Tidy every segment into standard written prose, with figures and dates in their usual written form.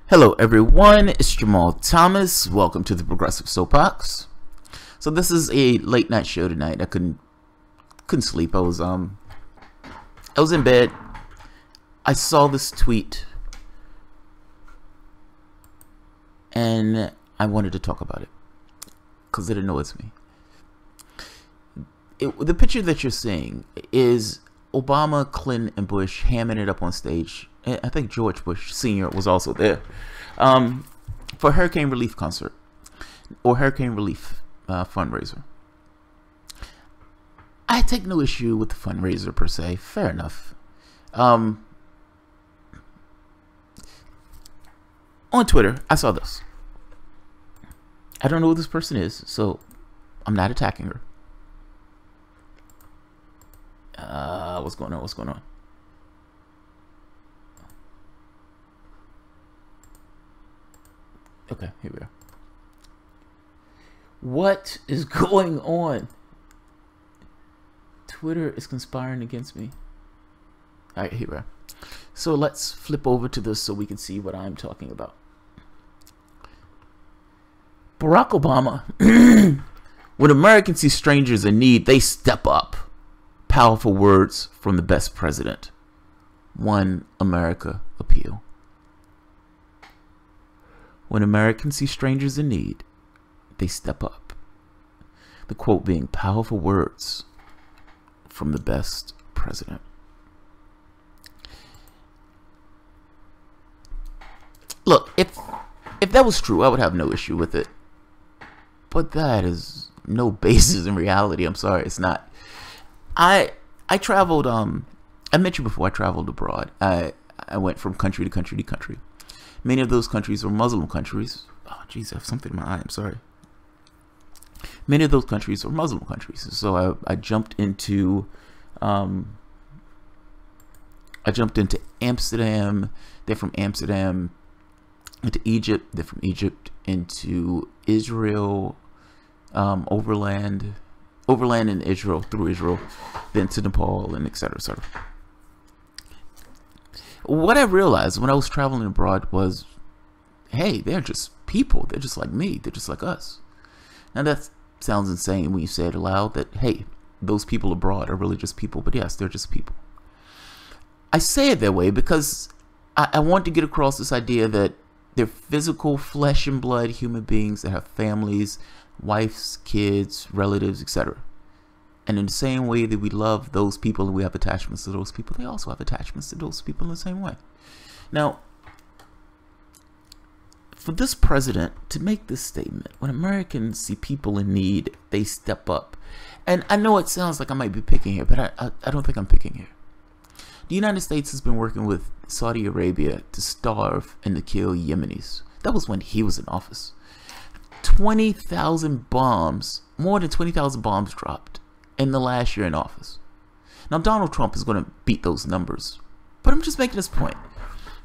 Hello everyone, it's Jamal Thomas. Welcome to the Progressive Soapbox. So this is a late night show tonight. I couldn't sleep. I was in bed. I saw this tweet and I wanted to talk about it because it annoys me. The picture that you're seeing is Obama, Clinton, and Bush hamming it up on stage. I think George Bush Sr. was also there for a hurricane relief concert or hurricane relief fundraiser. I take no issue with the fundraiser per se. Fair enough. On Twitter, I saw this. I don't know who this person is, so I'm not attacking her. What's going on? What's going on? Okay, here we are. What is going on? Twitter is conspiring against me. All right, here we are. So let's flip over to this so we can see what I'm talking about. Barack Obama. When Americans see strangers in need, they step up. Powerful words from the best president. One America appeal. When Americans see strangers in need, they step up. The quote being powerful words from the best president. Look, if that was true, I would have no issue with it. But that is no basis in reality. I'm sorry, it's not. I traveled, I mentioned before I traveled abroad. I went from country to country to country. Many of those countries were Muslim countries. Oh, jeez, I have something in my eye. I'm sorry. Many of those countries were Muslim countries. So I jumped into Amsterdam. Then from Amsterdam into Egypt. Then from Egypt into Israel, overland in Israel, through Israel, then to Nepal, and etc. etc. What I realized when I was traveling abroad was, hey, they're just people. They're just like me. They're just like us. Now that sounds insane when you say it aloud, that, hey, those people abroad are really just people. But yes, they're just people. I say it that way because I want to get across this idea that they're physical, flesh and blood human beings that have families, wives, kids, relatives, etc. And in the same way that we love those people and we have attachments to those people, they also have attachments to those people in the same way. Now, for this president to make this statement, when Americans see people in need, they step up. And I know it sounds like I might be picking here, but I don't think I'm picking here. The United States has been working with Saudi Arabia to starve and to kill Yemenis. That was when he was in office. 20,000 bombs, more than 20,000 bombs dropped in the last year in office. Now Donald Trump is going to beat those numbers, but I'm just making this point.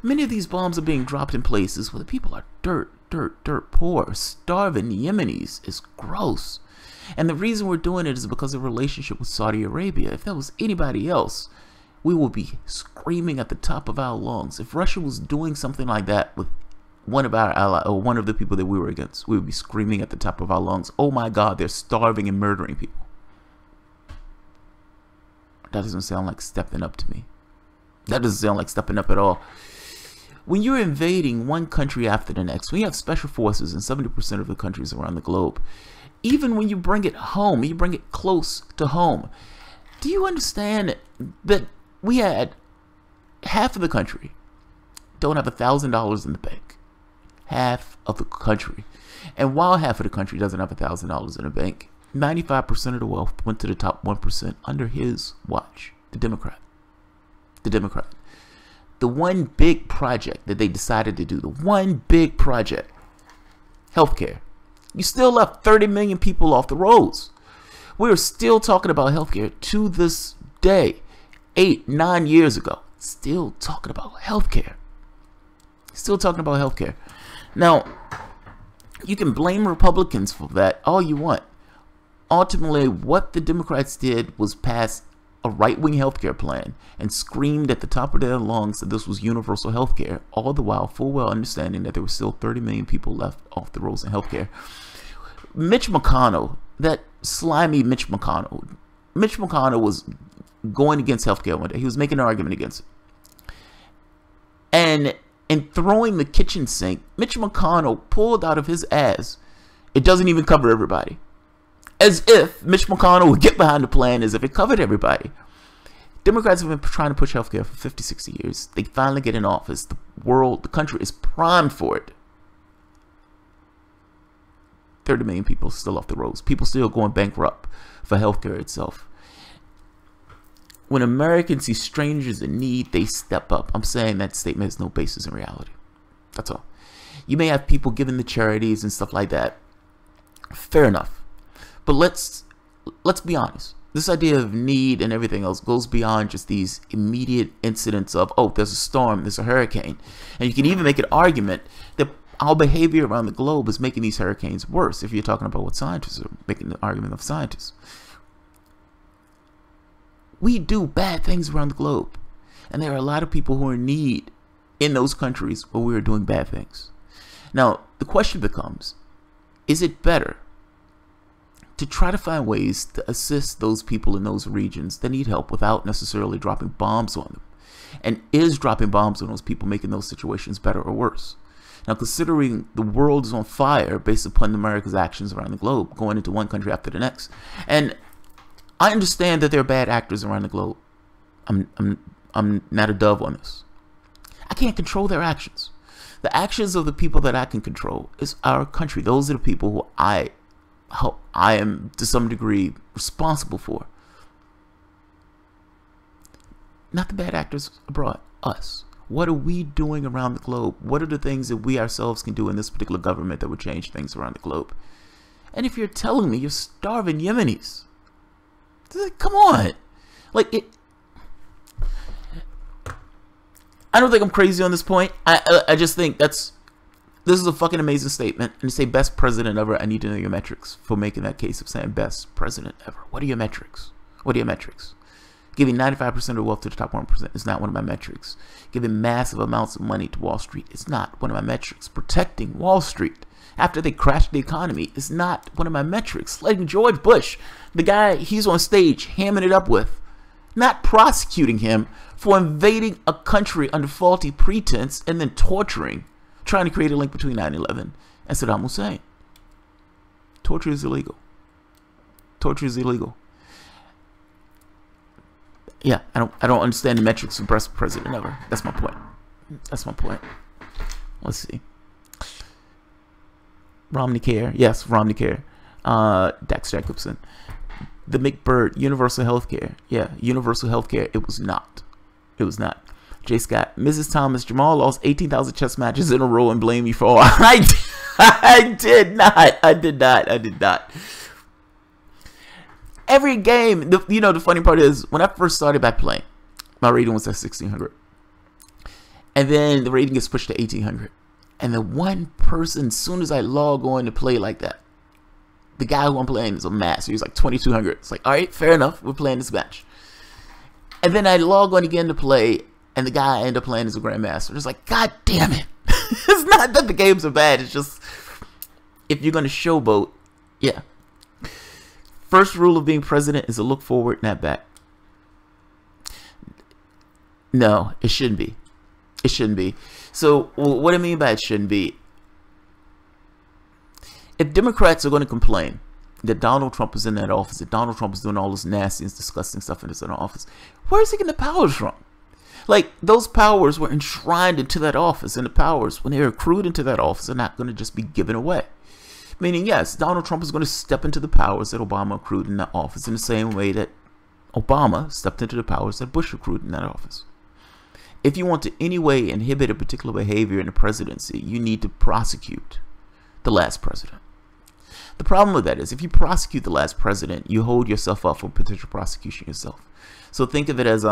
Many of these bombs are being dropped in places where the people are dirt poor. Starving Yemenis is gross. And the reason we're doing it is because of the relationship with Saudi Arabia. If that was anybody else, we would be screaming at the top of our lungs. If Russia was doing something like that with one of our allies, or one of the people that we were against, we would be screaming at the top of our lungs, oh my God, they're starving and murdering people. That doesn't sound like stepping up to me. That doesn't sound like stepping up at all. When you're invading one country after the next, we have special forces in 70% of the countries around the globe. Even when you bring it home, you bring it close to home. Do you understand that we had half of the country don't have $1,000 in the bank? Half of the country. And while half of the country doesn't have $1,000 in the bank, 95% of the wealth went to the top 1% under his watch, the Democrat. The Democrat. The one big project that they decided to do, the one big project, healthcare. You still left 30 million people off the roads. We're still talking about healthcare to this day, 8-9 years ago. Still talking about healthcare. Still talking about healthcare. Now, you can blame Republicans for that all you want. Ultimately, what the Democrats did was pass a right-wing healthcare plan and screamed at the top of their lungs that this was universal healthcare, all the while full well understanding that there were still 30 million people left off the rolls in healthcare. Mitch McConnell, that slimy Mitch McConnell was going against healthcare one day. He was making an argument against it. And in throwing the kitchen sink, Mitch McConnell pulled out of his ass, it doesn't even cover everybody. As if Mitch McConnell would get behind the plan as if it covered everybody. Democrats have been trying to push healthcare for 50, 60 years. They finally get in office. The country is primed for it. 30 million people still off the roads. People still going bankrupt for healthcare itself. When Americans see strangers in need, they step up. I'm saying that statement has no basis in reality. That's all. You may have people giving the charities and stuff like that. Fair enough. But let's be honest. This idea of need and everything else goes beyond just these immediate incidents of, oh, there's a storm, there's a hurricane. And you can even make an argument that our behavior around the globe is making these hurricanes worse, if you're talking about what scientists are making the argument of scientists. We do bad things around the globe. And there are a lot of people who are in need in those countries where we are doing bad things. Now, the question becomes, is it better to try to find ways to assist those people in those regions that need help without necessarily dropping bombs on them? And is dropping bombs on those people making those situations better or worse? Now, considering the world is on fire based upon America's actions around the globe, going into one country after the next, and I understand that there are bad actors around the globe. I'm not a dove on this. I can't control their actions. The actions of the people that I can control is our country. Those are the people who I am to some degree responsible for. Not the bad actors abroad, us. What are we doing around the globe? What are the things that we ourselves can do in this particular government that would change things around the globe? And if you're telling me you're starving Yemenis, come on. Like, I don't think I'm crazy on this point. I just think this is a fucking amazing statement. And to say best president ever, I need to know your metrics for making that case of saying best president ever. What are your metrics? What are your metrics? Giving 95% of wealth to the top 1% is not one of my metrics. Giving massive amounts of money to Wall Street is not one of my metrics. Protecting Wall Street after they crashed the economy is not one of my metrics. Letting George Bush, the guy he's on stage hamming it up with, not prosecuting him for invading a country under faulty pretense and then torturing, trying to create a link between 9/11 and Saddam Hussein. Torture is illegal. Torture is illegal. Yeah, I don't understand the metrics of best president ever. That's my point. That's my point. Let's see. Romney Care. Yes, Romney Care. Dax Jacobson. The McBird. Universal Healthcare. Yeah, Universal Healthcare. It was not. It was not. Jay Scott. Mrs. Thomas. Jamal lost 18,000 chess matches in a row and blame me for all. I did not. I did not. Every game, the funny part is, when I first started back playing, my rating was at 1600. And then the rating gets pushed to 1800. And the one person, as soon as I log on to play like that, the guy who I'm playing is a master. He's like 2200. It's like, all right, fair enough. We're playing this match. And then I log on again to play, and the guy I end up playing is a grandmaster. It's like, God damn it. It's not that the games are bad. It's just, if you're going to showboat, yeah. First rule of being president is to look forward, not back. No, it shouldn't be. It shouldn't be. So what I mean by it shouldn't be, if Democrats are going to complain that Donald Trump is in that office, that Donald Trump is doing all this nasty and disgusting stuff in his own office, where is he getting the powers from? Like, those powers were enshrined into that office, and the powers, when they're accrued into that office, are not going to just be given away. Meaning, yes, Donald Trump is going to step into the powers that Obama accrued in that office in the same way that Obama stepped into the powers that Bush accrued in that office. If you want to any way inhibit a particular behavior in the presidency, you need to prosecute the last president. The problem with that is, if you prosecute the last president, you hold yourself up for potential prosecution yourself. So think of it as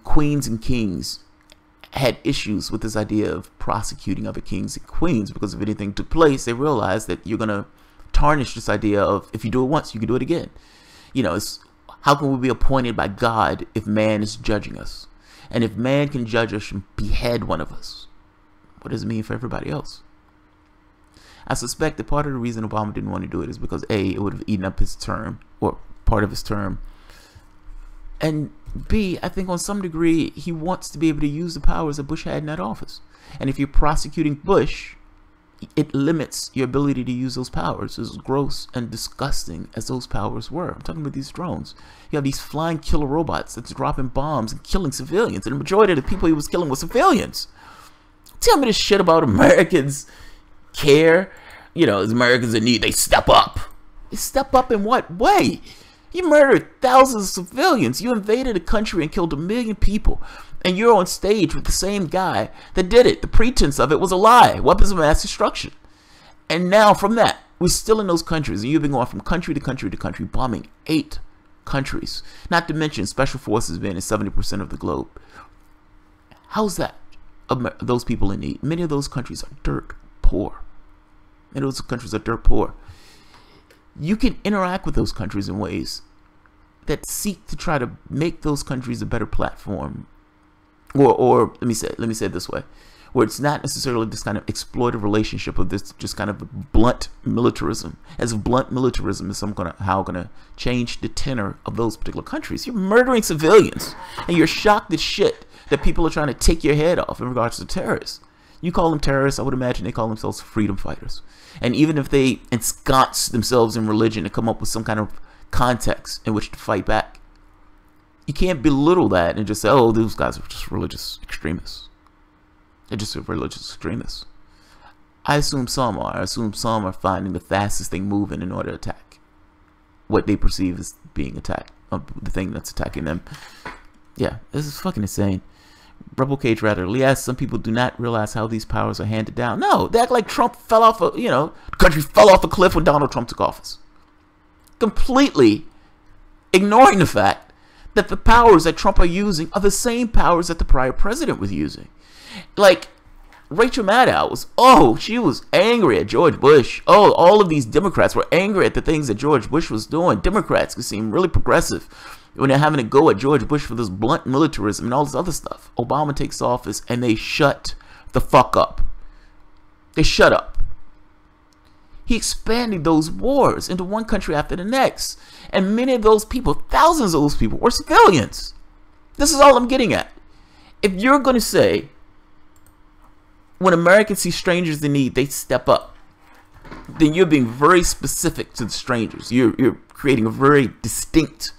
queens and kings had issues with this idea of prosecuting other kings and queens, because if anything took place, they realized that you're going to tarnish this idea of, if you do it once, you can do it again. It's How can we be appointed by God if man is judging us? And if man can judge us and behead one of us, what does it mean for everybody else? I suspect that part of the reason Obama didn't want to do it is because A, it would have eaten up his term, or part of his term. And B, I think on some degree, he wants to be able to use the powers that Bush had in that office. And if you're prosecuting Bush, it limits your ability to use those powers, as gross and disgusting as those powers were. I'm talking about these drones. You have these flying killer robots that's dropping bombs and killing civilians. And the majority of the people he was killing were civilians. Tell me this shit about Americans care. You know, as Americans in need, they step up. They step up in what way? You murdered thousands of civilians. You invaded a country and killed 1 million people. And you're on stage with the same guy that did it. The pretense of it was a lie. Weapons of mass destruction. And now from that, we're still in those countries. And you've been going from country to country to country, bombing 8 countries. Not to mention special forces being in 70% of the globe. How's that? Those people in need. Many of those countries are dirt poor. Many of those countries are dirt poor. You can interact with those countries in ways that seek to try to make those countries a better platform. Or let me say it this way, where it's not necessarily this kind of exploitive relationship of this just kind of blunt militarism, as if blunt militarism is somehow gonna change the tenor of those particular countries. You're murdering civilians, and you're shocked as shit that people are trying to take your head off in regards to terrorists. You call them terrorists, I would imagine they call themselves freedom fighters. And even if they ensconce themselves in religion and come up with some kind of context in which to fight back, you can't belittle that and just say, oh, those guys are just religious extremists. They're just religious extremists. I assume some are. I assume some are finding the fastest thing moving in order to attack what they perceive as being attacked, the thing that's attacking them. Yeah, this is fucking insane. Rebel Cage rather, yes, some people do not realize how these powers are handed down. No, they act like Trump fell off a, the country fell off a cliff when Donald Trump took office. Completely ignoring the fact that the powers that Trump are using are the same powers that the prior president was using. Like, Rachel Maddow she was angry at George Bush. Oh, all of these Democrats were angry at the things that George Bush was doing. Democrats can seem really progressive when they're having to go at George Bush for this blunt militarism and all this other stuff. Obama takes office and they shut the fuck up. They shut up. He expanded those wars into one country after the next. And many of those people, thousands of those people, were civilians. This is all I'm getting at. If you're going to say, when Americans see strangers in need, they step up, then you're being very specific to the strangers. You're creating a very distinct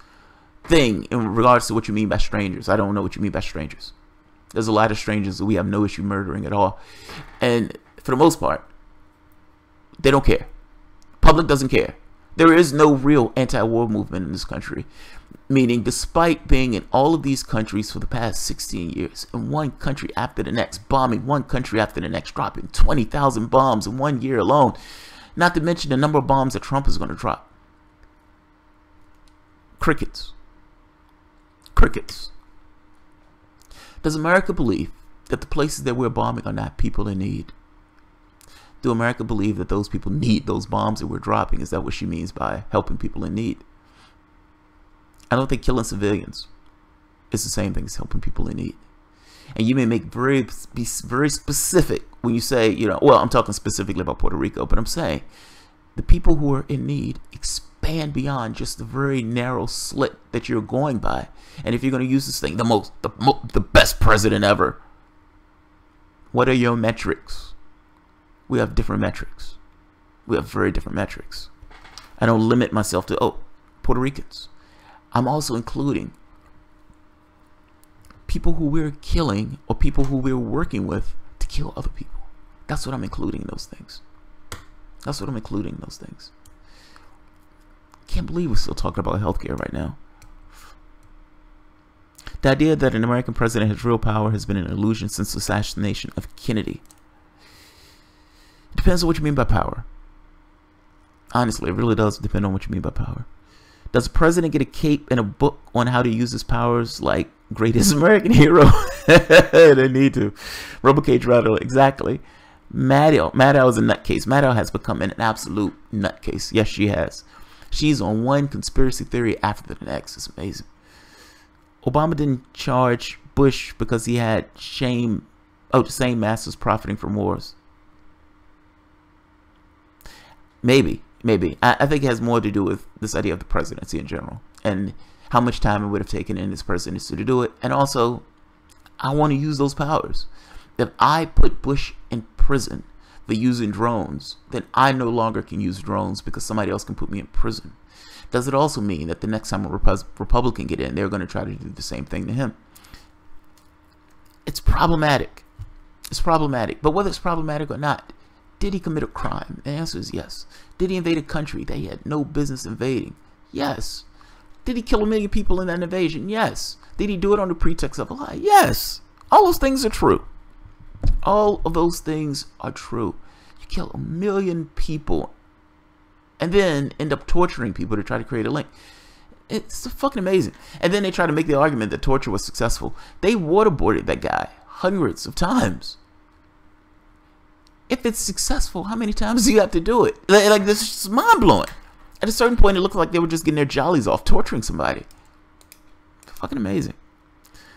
thing in regards to what you mean by strangers. I don't know what you mean by strangers. There's a lot of strangers that we have no issue murdering at all. And for the most part, they don't care. Public doesn't care. There is no real anti-war movement in this country. Meaning, despite being in all of these countries for the past 16 years, in one country after the next, bombing one country after the next, dropping 20,000 bombs in 1 year alone, not to mention the number of bombs that Trump is going to drop. Crickets. Crickets. Does America believe that the places that we're bombing are not people in need? Do America believe that those people need those bombs that we're dropping? Is that what she means by helping people in need? I don't think killing civilians is the same thing as helping people in need. And you may be very specific when you say, well, I'm talking specifically about Puerto Rico, but I'm saying the people who are in need expand beyond just the very narrow slit that you're going by. And if you're going to use this thing, the best president ever, what are your metrics? We have different metrics. We have very different metrics. I don't limit myself to, Puerto Ricans. I'm also including people who we're killing or people who we're working with to kill other people. That's what I'm including in those things. That's what I'm including in those things. Can't believe we're still talking about healthcare right now. The idea that an American president has real power has been an illusion since the assassination of Kennedy. It depends on what you mean by power. Honestly, it really does depend on what you mean by power. Does a president get a cape and a book on how to use his powers like greatest American hero? They need to. Rebel Cage rattle, exactly. Maddow is a nutcase. Maddow has become an absolute nutcase. Yes, she has. She's on one conspiracy theory after the next. It's amazing. Obama didn't charge Bush because he had same masters profiting from wars. Maybe. I think it has more to do with this idea of the presidency in general and how much time it would have taken in this presidency to do it. And also, I want to use those powers. If I put Bush in prison for using drones, then I no longer can use drones because somebody else can put me in prison. Does it also mean that the next time a Republican get in, they're going to try to do the same thing to him? It's problematic. It's problematic. But whether it's problematic or not, did he commit a crime? The answer is yes. Did he invade a country that he had no business invading? Yes. Did he kill 1 million people in that invasion? Yes. Did he do it on the pretext of a lie? Yes. All those things are true. All of those things are true. You kill 1 million people and then end up torturing people to try to create a link. It's fucking amazing. And then they try to make the argument that torture was successful. They waterboarded that guy hundreds of times. If it's successful, how many times do you have to do it? Like this is mind-blowing. At a certain point, it looked like they were just getting their jollies off torturing somebody. Fucking amazing.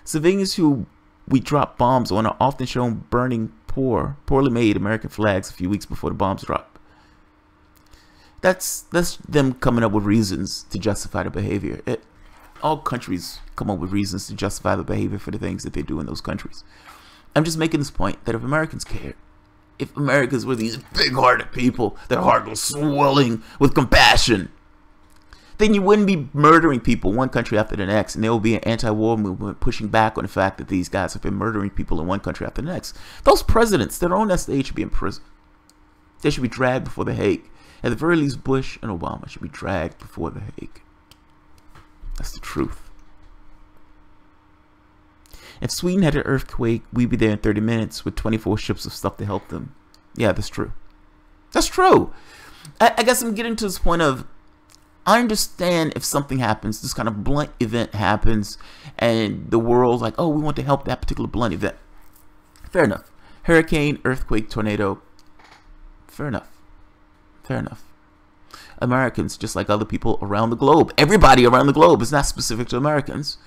Civilians who we drop bombs on are often shown burning poorly made American flags a few weeks before the bombs drop. That's them coming up with reasons to justify the behavior. All countries come up with reasons to justify the behavior for the things that they do in those countries. I'm just making this point that if Americans cared, if Americans were these big-hearted people, their heart was swelling with compassion, then you wouldn't be murdering people one country after the next, and there will be an anti-war movement pushing back on the fact that these guys have been murdering people in one country after the next. Those presidents that are on that stage should be in prison. They should be dragged before the Hague. At the very least, Bush and Obama should be dragged before the Hague. That's the truth. If Sweden had an earthquake, we'd be there in 30 minutes with 24 ships of stuff to help them. Yeah, that's true. That's true. I guess I'm getting to this point of, I understand if something happens, this kind of blunt event happens, and the world's like, oh, we want to help that particular blunt event. Fair enough. Hurricane, earthquake, tornado. Fair enough. Fair enough. Americans, just like other people around the globe, everybody around the globe, is not specific to Americans,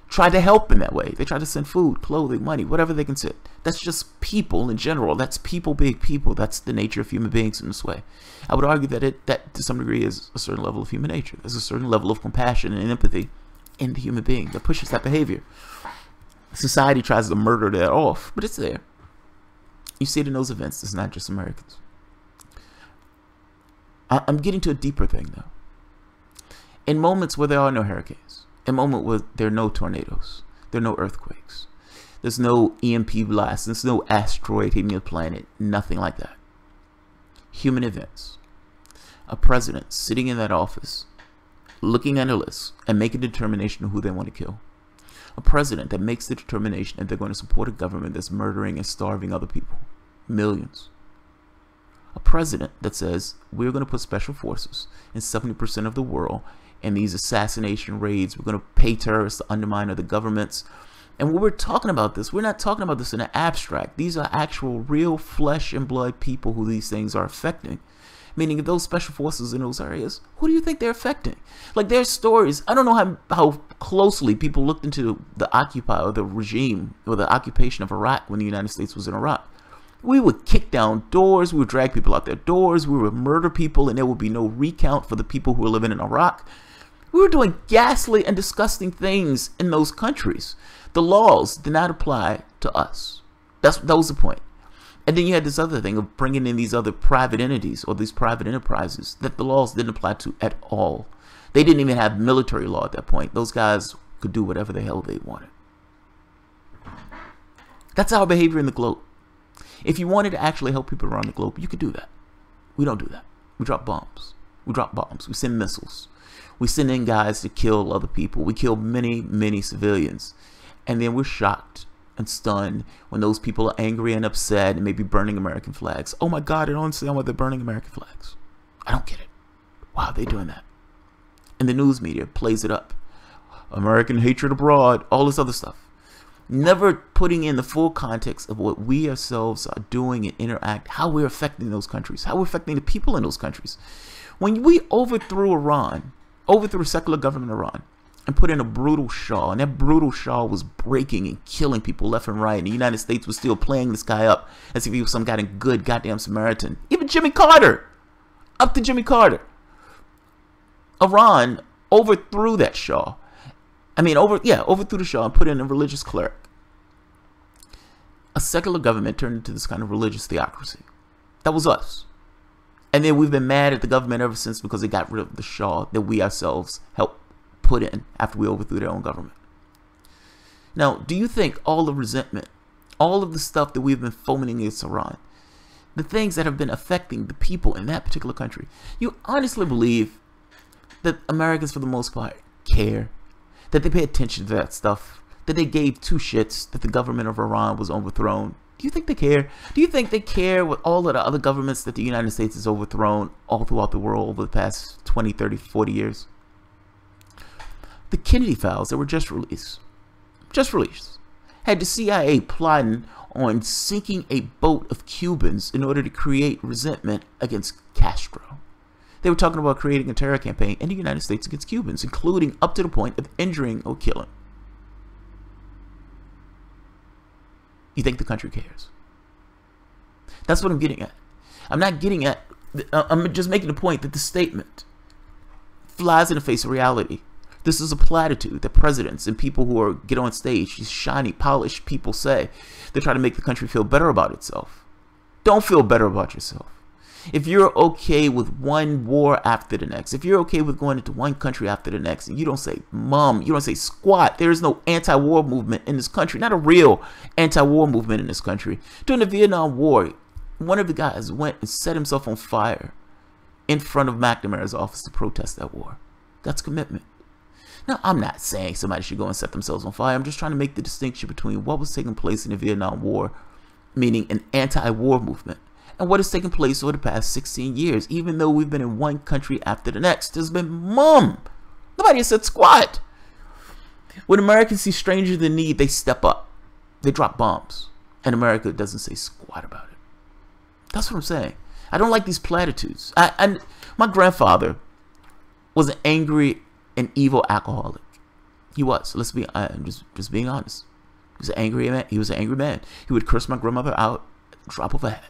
try to help in that way. They try to send food, clothing, money, whatever they can send. That's just people in general. That's people being people. That's the nature of human beings in this way. I would argue that that to some degree is a certain level of human nature. There's a certain level of compassion and empathy in the human being that pushes that behavior. Society tries to murder that off, but it's there. You see it in those events. It's not just Americans. I'm getting to a deeper thing, though. In moments where there are no hurricanes, in moments where there are no tornadoes, there are no earthquakes, there's no EMP blast, there's no asteroid hitting the planet, nothing like that. Human events. A president sitting in that office, looking at a list and making a determination of who they want to kill. A president that makes the determination that they're going to support a government that's murdering and starving other people. Millions. A president that says, we're going to put special forces in 70% of the world in these assassination raids. We're going to pay terrorists to undermine other governments. And when we're talking about this, we're not talking about this in an abstract. These are actual, real flesh and blood people who these things are affecting. Meaning, if those special forces in those areas, who do you think they're affecting? Like, there's stories. I don't know how closely people looked into the Occupy or the regime or the occupation of Iraq when the United States was in Iraq. We would kick down doors, we would drag people out their doors, we would murder people, and there would be no recount for the people who were living in Iraq. We were doing ghastly and disgusting things in those countries. The laws did not apply to us. That was the point. And then you had this other thing of bringing in these other private entities or these private enterprises that the laws didn't apply to at all. They didn't even have military law at that point. Those guys could do whatever the hell they wanted. That's our behavior in the globe. If you wanted to actually help people around the globe, you could do that. We don't do that. We drop bombs. We drop bombs. We send missiles. We send in guys to kill other people. We kill many, many civilians. And then we're shocked and stunned when those people are angry and upset and maybe burning American flags. Oh my God, I don't understand why they're burning American flags. I don't get it. Why are they doing that? And the news media plays it up. American hatred abroad, all this other stuff. Never putting in the full context of what we ourselves are doing and interact, how we're affecting those countries, how we're affecting the people in those countries. When we overthrew Iran, overthrew secular government Iran, and put in a brutal Shah, and that brutal Shah was breaking and killing people left and right, and the United States was still playing this guy up as if he was some kind of good goddamn Samaritan. Even Jimmy Carter, up to Jimmy Carter. Iran overthrew that Shah. Overthrew the Shah and put in a religious cleric. A secular government turned into this kind of religious theocracy. That was us. And then we've been mad at the government ever since because they got rid of the Shah that we ourselves helped put in after we overthrew their own government. Now, do you think all the resentment, all of the stuff that we've been fomenting against Iran, the things that have been affecting the people in that particular country, you honestly believe that Americans, for the most part, care, that they pay attention to that stuff, that they gave two shits that the government of Iran was overthrown? Do you think they care? Do you think they care with all of the other governments that the United States has overthrown all throughout the world over the past 20, 30, 40 years? The Kennedy files that were just released, had the CIA plotting on sinking a boat of Cubans in order to create resentment against Castro. They were talking about creating a terror campaign in the United States against Cubans, including up to the point of injuring or killing. You think the country cares? That's what I'm getting at. I'm not getting at, I'm just making the point that the statement flies in the face of reality. This is a platitude that presidents and people who get on stage, these shiny, polished people say. They try to make the country feel better about itself. Don't feel better about yourself. If you're okay with one war after the next, if you're okay with going into one country after the next, and you don't say mum, you don't say squat, there is no anti-war movement in this country, not a real anti-war movement in this country. During the Vietnam War, one of the guys went and set himself on fire in front of McNamara's office to protest that war. That's commitment. Now, I'm not saying somebody should go and set themselves on fire. I'm just trying to make the distinction between what was taking place in the Vietnam War, meaning an anti-war movement, and what has taken place over the past 16 years. Even though we've been in one country after the next, there's been mum. Nobody has said squat. When Americans see strangers in need, they step up. They drop bombs. And America doesn't say squat about it. That's what I'm saying. I don't like these platitudes. My grandfather was an angry and evil alcoholic. He was. Let's be just being honest. He was an angry man. He was an angry man. He would curse my grandmother out at the drop of a hat.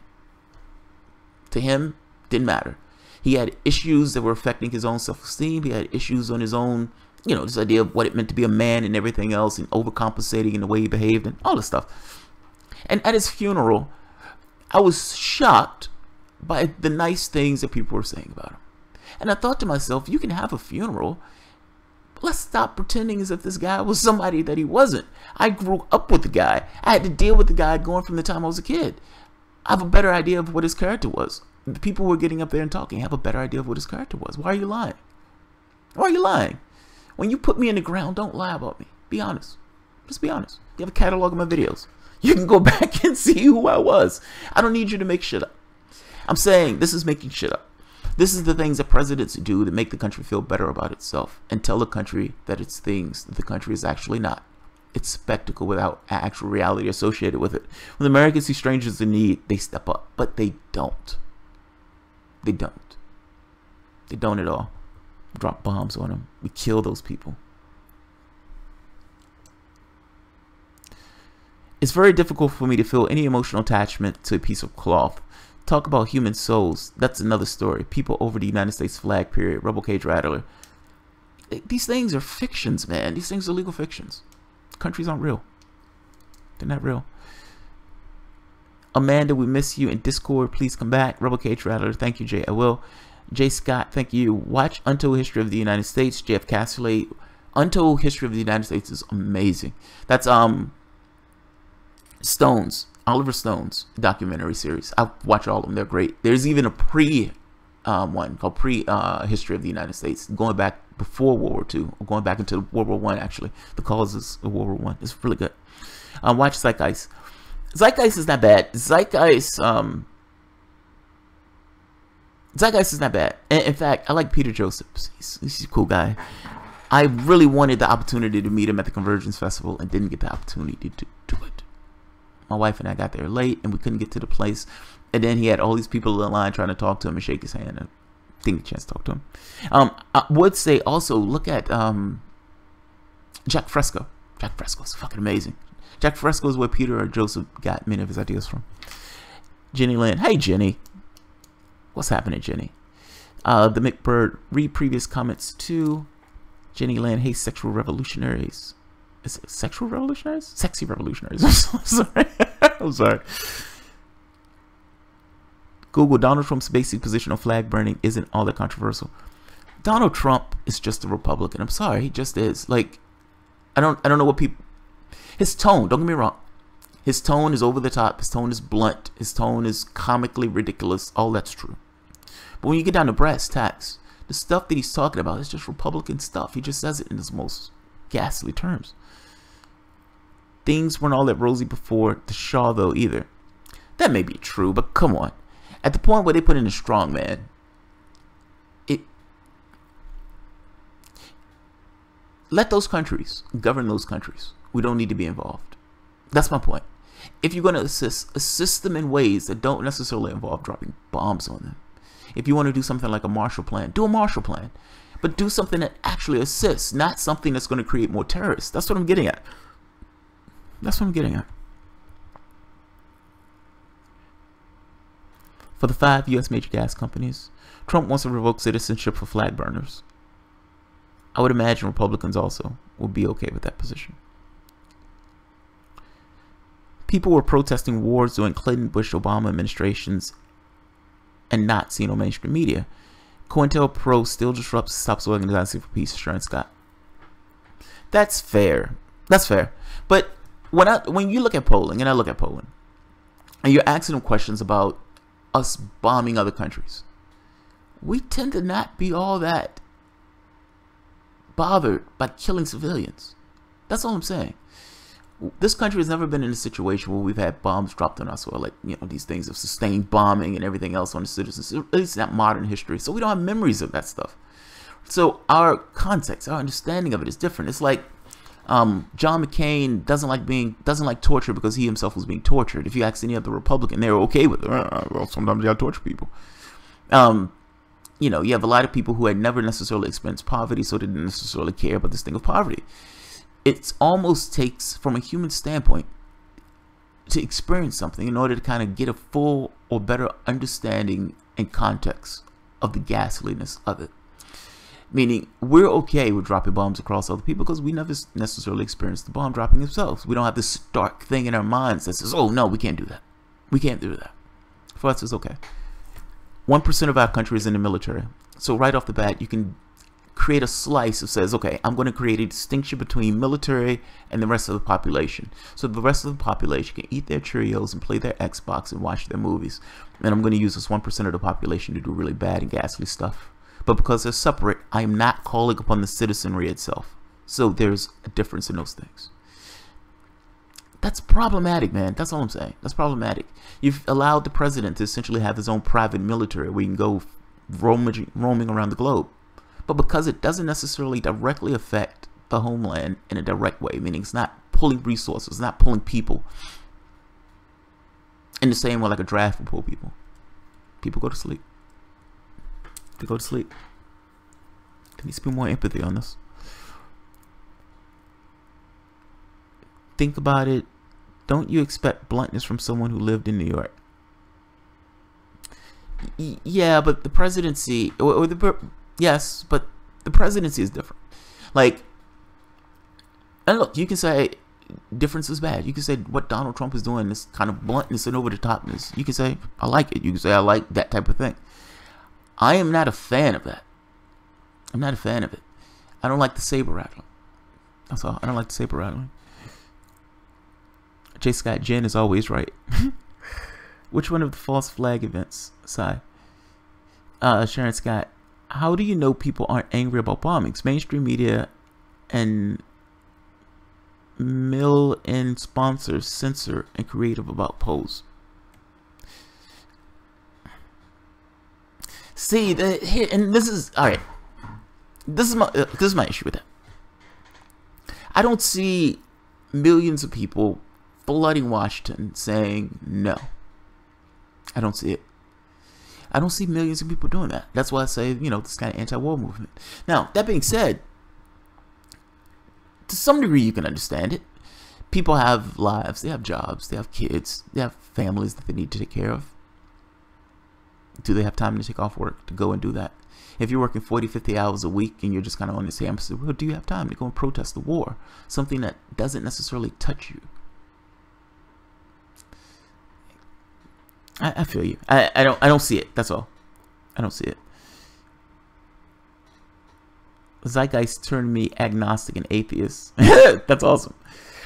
To him, didn't matter. He had issues that were affecting his own self-esteem. He had issues on his own, this idea of what it meant to be a man and everything else, and overcompensating in the way he behaved and all this stuff. And at his funeral, I was shocked by the nice things that people were saying about him. And I thought to myself, you can have a funeral, but let's stop pretending as if this guy was somebody that he wasn't. I grew up with the guy. I had to deal with the guy going from the time I was a kid. I have a better idea of what his character was. The people who are getting up there and talking have a better idea of what his character was. Why are you lying? Why are you lying? When you put me in the ground, don't lie about me. Be honest. Just be honest. You have a catalog of my videos. You can go back and see who I was. I don't need you to make shit up. I'm saying this is making shit up. This is the things that presidents do to make the country feel better about itself and tell the country that it's things that the country is actually not. It's spectacle without actual reality associated with it. When Americans see strangers in need, they step up. But they don't. They don't. They don't at all. Drop bombs on them. We kill those people. It's very difficult for me to feel any emotional attachment to a piece of cloth. Talk about human souls. That's another story. People over the United States flag, period. Rebel Cage Rattler. These things are fictions, man. These things are legal fictions. Countries aren't real. They're not real. Amanda, we miss you in Discord. Please come back. Rebel Cage Rattler, thank you, Jay. I will. Jay Scott, thank you. Watch Untold History of the United States. JF Casterly. Untold History of the United States is amazing. That's Stone's, Oliver Stone's documentary series. I watch all of them. They're great. There's even a one called History of the United States, going back before World War II, or going back into World War I, actually. The causes of World War I. It's really good. Watch Zeitgeist. Zeitgeist is not bad. Zeitgeist is not bad. In fact, I like Peter Josephs. He's a cool guy. I really wanted the opportunity to meet him at the Convergence Festival and didn't get the opportunity to do it. My wife and I got there late and we couldn't get to the place. And then he had all these people in line trying to talk to him and shake his hand. And Didn't get a chance to talk to him. I would say also look at Jack Fresco. Jack Fresco is fucking amazing. Jack Fresco is where Peter or Joseph got many of his ideas from. Jenny Lynn. Hey, Jenny. What's happening, Jenny? The McBird. Read previous comments too. Jenny Lynn. Hey, sexual revolutionaries. Is it sexual revolutionaries? Sexy revolutionaries. I'm sorry. I'm sorry. Google. Donald Trump's basic position on flag burning isn't all that controversial. Donald Trump is just a Republican. I'm sorry. He just is. Like, I don't know what people... His tone, don't get me wrong. His tone is over the top. His tone is blunt. His tone is comically ridiculous. All that's true. But when you get down to brass tacks, the stuff that he's talking about is just Republican stuff. He just says it in his most ghastly terms. Things weren't all that rosy before the Shah, though, either. That may be true, but come on. At the point where they put in a strongman, let those countries govern those countries. We don't need to be involved. That's my point. If you're going to assist them in ways that don't necessarily involve dropping bombs on them. If you want to do something like a Marshall Plan, do a Marshall Plan. But do something that actually assists, not something that's going to create more terrorists. That's what I'm getting at. That's what I'm getting at. For the 5 U.S. major gas companies, Trump wants to revoke citizenship for flag burners. I would imagine Republicans also will be okay with that position. People were protesting wars during Clinton, Bush, Obama administrations and not seen on mainstream media. COINTELPRO still disrupts, stops organizing for peace, Sharon Scott. That's fair. That's fair. But when you look at Poland, and I look at Poland, and you're asking them questions about us bombing other countries, we tend to not be all that bothered by killing civilians. That's all I'm saying. This country has never been in a situation where we've had bombs dropped on us, or like, you know, these things of sustained bombing and everything else on the citizens. At least not modern history. So we don't have memories of that stuff. So our context, our understanding of it is different. It's like John McCain doesn't like torture because he himself was being tortured. If you ask any other Republican, they're okay with it. Well, sometimes you gotta torture people. You know, you have a lot of people who had never necessarily experienced poverty, so they didn't necessarily care about this thing of poverty. It almost takes, from a human standpoint, to experience something in order to kind of get a full or better understanding and context of the ghastliness of it. Meaning, we're okay with dropping bombs across other people because we never necessarily experienced the bomb dropping themselves. We don't have this stark thing in our minds that says, oh, no, we can't do that. We can't do that. For us, it's okay. 1% of our country is in the military. So right off the bat, you can create a slice that says, okay, I'm going to create a distinction between military and the rest of the population. So the rest of the population can eat their Cheerios and play their Xbox and watch their movies. And I'm going to use this 1% of the population to do really bad and ghastly stuff. But because they're separate, I'm not calling upon the citizenry itself. So there's a difference in those things. That's problematic, man. That's all I'm saying. That's problematic. You've allowed the president to essentially have his own private military where he can go roaming around the globe. But because it doesn't necessarily directly affect the homeland in a direct way, meaning it's not pulling resources, not pulling people in the same way like a draft will pull people. People go to sleep. They go to sleep. There needs to be more empathy on this. Think about it. Don't you expect bluntness from someone who lived in New York? Yeah, but the presidency, yes, but the presidency is different. Like, and look, you can say difference is bad. You can say what Donald Trump is doing, this kind of bluntness and over the topness. You can say I like it. You can say I like that type of thing. I am not a fan of that. I'm not a fan of it. I don't like the saber rattling. That's all. I don't like the saber rattling. J. Scott Jen is always right. Which one of the false flag events? Sigh. Sharon Scott. How do you know people aren't angry about bombings? Mainstream media and mill-in sponsors censor and creative about polls. See, and this is all right. This is my issue with that. I don't see millions of people flooding Washington saying no. I don't see it. I don't see millions of people doing that. That's why I say, you know, this kind of anti-war movement. Now, that being said, to some degree you can understand it. People have lives, they have jobs, they have kids, they have families that they need to take care of. Do they have time to take off work to go and do that? If you're working 40, 50 hours a week and you're just kind of on this campus, well, do you have time to go and protest the war? Something that doesn't necessarily touch you. I feel you. I don't see it. That's all. I don't see it. Zeitgeist turned me agnostic and atheist. That's awesome.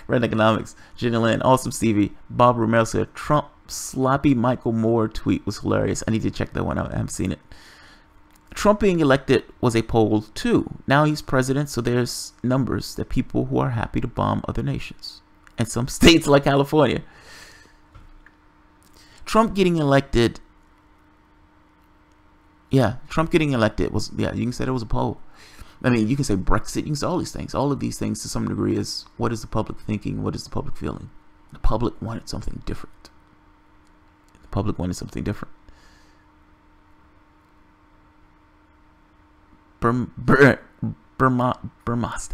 Red Economics. Jenny Lynn. Awesome Stevie. Bob Romero said Trump sloppy Michael Moore tweet was hilarious. I need to check that one out. I haven't seen it. Trump being elected was a poll too. Now he's president, so there's numbers that people who are happy to bomb other nations. And some states like California. Trump getting elected. Yeah, Trump getting elected was, yeah, you can say it was a poll. I mean, you can say Brexit, you can say all these things. All of these things to some degree is, what is the public thinking? What is the public feeling? The public wanted something different. The public wanted something different. Burmast.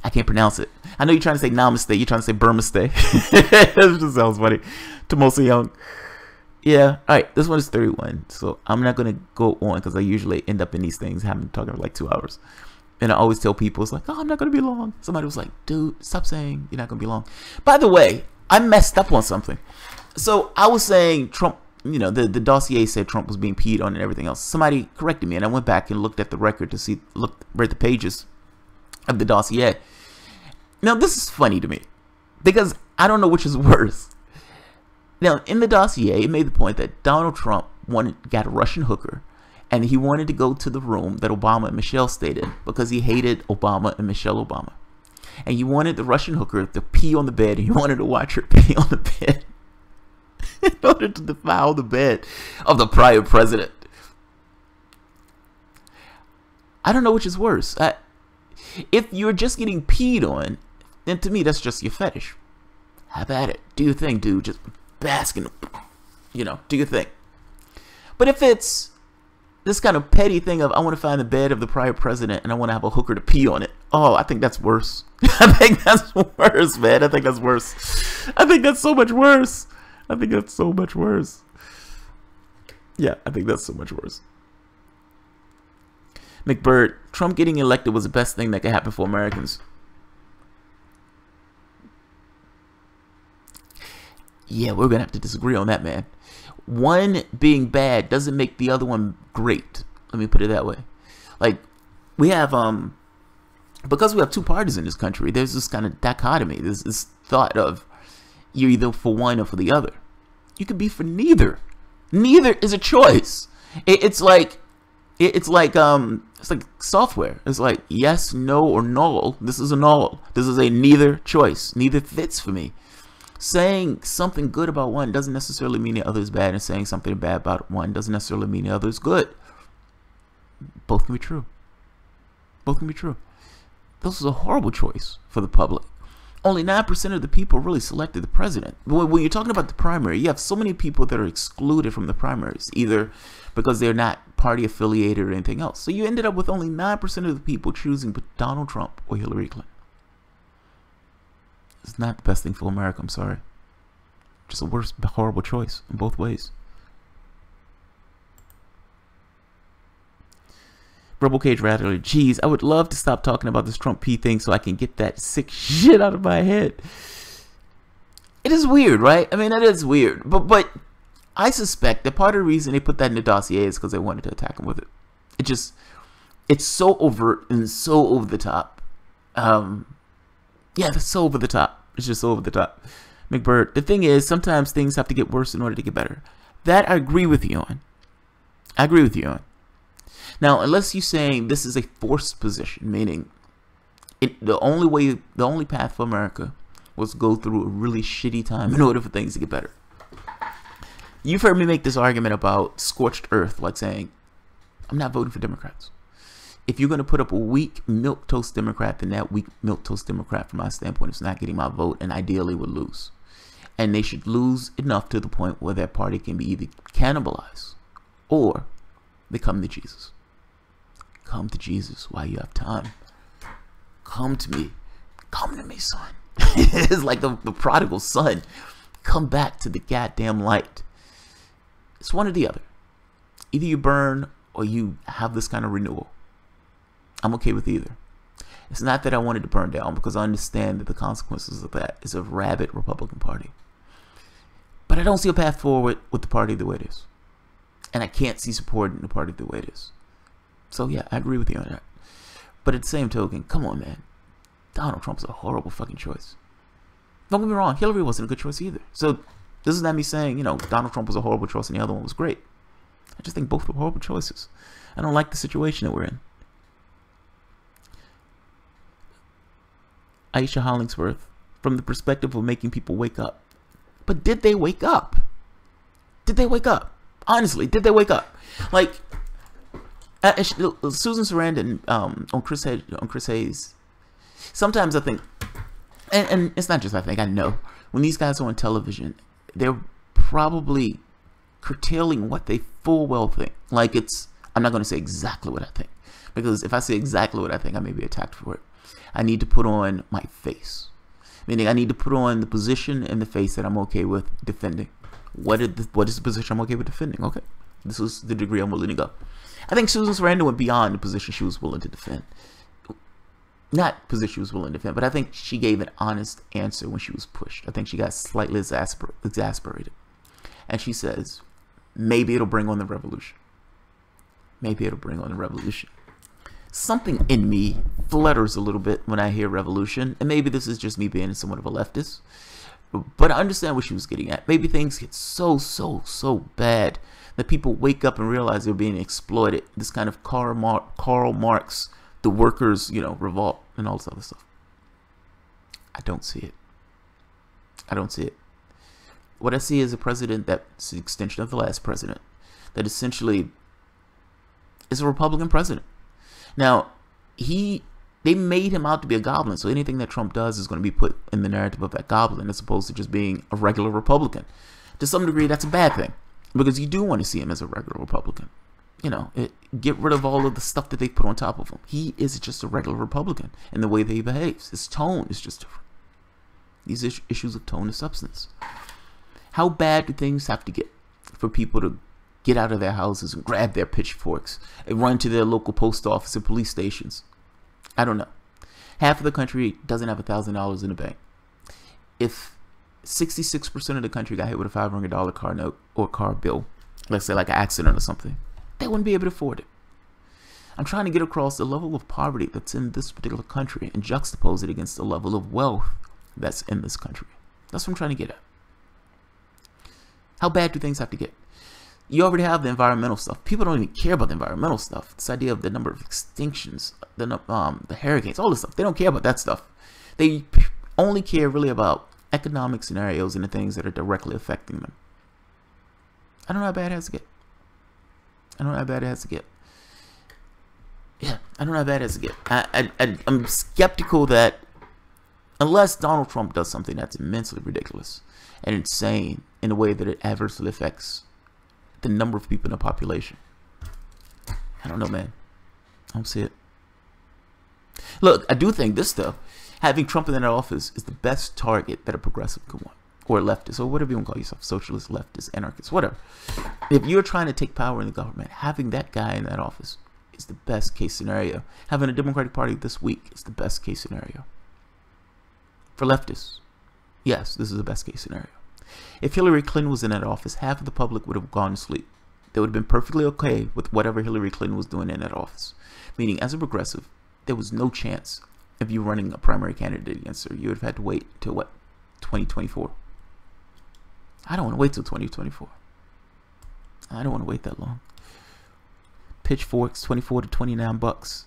I can't pronounce it. I know you're trying to say namaste. You're trying to say Burmaste. It just sounds funny. Tomosa Young. Yeah. All right. This one is 31. So I'm not going to go on because I usually end up in these things having to talk for like 2 hours. And I always tell people, it's like, oh, I'm not going to be long. Somebody was like, dude, stop saying you're not going to be long. By the way, I messed up on something. So I was saying Trump, you know, the dossier said Trump was being peed on and everything else. Somebody corrected me, and I went back and looked at the record to see, read the pages of the dossier. Now, this is funny to me because I don't know which is worse. Now, in the dossier, it made the point that Donald Trump got a Russian hooker, and he wanted to go to the room that Obama and Michelle stayed in because he hated Obama and Michelle Obama. And he wanted the Russian hooker to pee on the bed, and he wanted to watch her pee on the bed in order to defile the bed of the prior president. I don't know which is worse. If you're just getting peed on, then to me, that's just your fetish. Have at it. Do your thing, dude. Just bask in, you know, do your thing. But if it's this kind of petty thing of, I want to find the bed of the prior president and I want to have a hooker to pee on it. Oh, I think that's worse. I think that's worse, man. I think that's worse. I think that's so much worse. I think that's so much worse. Yeah, I think that's so much worse. McBird, Trump getting elected was the best thing that could happen for Americans. Yeah, we're going to have to disagree on that, man. One being bad doesn't make the other one great. Let me put it that way. Like, we have, because we have two parties in this country, there's this kind of dichotomy. There's this thought of you're either for one or for the other. You could be for neither. Neither is a choice. It's like software. It's like yes, no, or null. This is a null. This is a neither choice. Neither fits for me. Saying something good about one doesn't necessarily mean the other is bad, and saying something bad about one doesn't necessarily mean the other is good. Both can be true. Both can be true. This was a horrible choice for the public. Only 9% of the people really selected the president. When you're talking about the primary, you have so many people that are excluded from the primaries, either because they're not party affiliated or anything else. So you ended up with only 9% of the people choosing Donald Trump or Hillary Clinton. It's not the best thing for America, I'm sorry. Just a worse, horrible choice in both ways. Rebel Cage Rattler, geez, I would love to stop talking about this Trump P thing so I can get that sick shit out of my head. It is weird, right? I mean, it is weird. But I suspect that part of the reason they put that in the dossier is because they wanted to attack him with it. It's so overt and so over the top. Yeah, that's so over the top. It's just so over the top. McBird, the thing is, sometimes things have to get worse in order to get better. That I agree with you on. I agree with you on. Now, unless you're saying this is a forced position, meaning the only path for America was to go through a really shitty time in order for things to get better. You've heard me make this argument about scorched earth, like saying, I'm not voting for Democrats. If you're going to put up a weak milquetoast Democrat, then that weak milquetoast Democrat, from my standpoint, is not getting my vote and ideally would lose. And they should lose enough to the point where that party can be either cannibalized or they come to Jesus. Come to Jesus while you have time. Come to me. Come to me, son. It's like the prodigal son. Come back to the goddamn light. It's one or the other. Either you burn or you have this kind of renewal. I'm okay with either. It's not that I wanted to burn down, because I understand that the consequences of that is a rabid Republican Party. But I don't see a path forward with the party the way it is. And I can't see support in the party the way it is. So yeah, I agree with you on that. But at the same token, come on, man. Donald Trump's a horrible fucking choice. Don't get me wrong, Hillary wasn't a good choice either. So this is not me saying, you know, Donald Trump was a horrible choice and the other one was great. I just think both were horrible choices. I don't like the situation that we're in. Aisha Hollingsworth, from the perspective of making people wake up. But did they wake up? Did they wake up? Honestly, did they wake up? Like, Susan Sarandon on Chris Hayes. Sometimes I think, and it's not just I think, I know, when these guys are on television, they're probably curtailing what they full well think. Like, I'm not going to say exactly what I think, because if I say exactly what I think, I may be attacked for it. I need to put on my face, meaning I need to put on the position and the face that I'm okay with defending. What is the position I'm okay with defending? Okay, this is the degree I'm willing to go. I think Susan Sarandon went beyond the position she was willing to defend. Not position she was willing to defend, but I think she gave an honest answer when she was pushed. I think she got slightly exasperated. And she says, maybe it'll bring on the revolution. Maybe it'll bring on the revolution. Something in me flutters a little bit when I hear revolution. And maybe this is just me being somewhat of a leftist. But I understand what she was getting at. Maybe things get so bad that people wake up and realize they're being exploited. This kind of Karl Marx, the workers, you know, revolt and all this other stuff. I don't see it. I don't see it. What I see is a president that's an extension of the last president, that essentially is a Republican president. Now, they made him out to be a goblin, so anything that Trump does is going to be put in the narrative of that goblin as opposed to just being a regular Republican. To some degree, that's a bad thing, because you do want to see him as a regular Republican. You know, get rid of all of the stuff that they put on top of him. He is just a regular Republican in the way that he behaves. His tone is just different. These issues of tone and substance. How bad do things have to get for people to get out of their houses and grab their pitchforks and run to their local post office and police stations? I don't know. Half of the country doesn't have $1,000 in the bank. If 66% of the country got hit with a $500 car note or car bill, let's say like an accident or something, they wouldn't be able to afford it. I'm trying to get across the level of poverty that's in this particular country and juxtapose it against the level of wealth that's in this country. That's what I'm trying to get at. How bad do things have to get? You already have the environmental stuff. People don't even care about the environmental stuff. This idea of the number of extinctions, the hurricanes, all this stuff. They don't care about that stuff. They only care really about economic scenarios and the things that are directly affecting them. I don't know how bad it has to get. I don't know how bad it has to get. Yeah, I don't know how bad it has to get. I'm skeptical that unless Donald Trump does something that's immensely ridiculous and insane in a way that it adversely affects the number of people in the population. I don't know, man. I don't see it. Look, I do think this stuff, having Trump in that office, is the best target that a progressive could want. Or a leftist, or whatever you want to call yourself, socialist, leftist, anarchist, whatever. If you're trying to take power in the government, having that guy in that office is the best case scenario. Having a Democratic Party this week is the best case scenario. For leftists, yes, this is the best case scenario. If Hillary Clinton was in that office, half of the public would have gone to sleep. They would have been perfectly okay with whatever Hillary Clinton was doing in that office. Meaning, as a progressive, there was no chance of you running a primary candidate against her. You would have had to wait till what? 2024. I don't want to wait till 2024. I don't want to wait that long. Pitchforks, 24 to 29 bucks.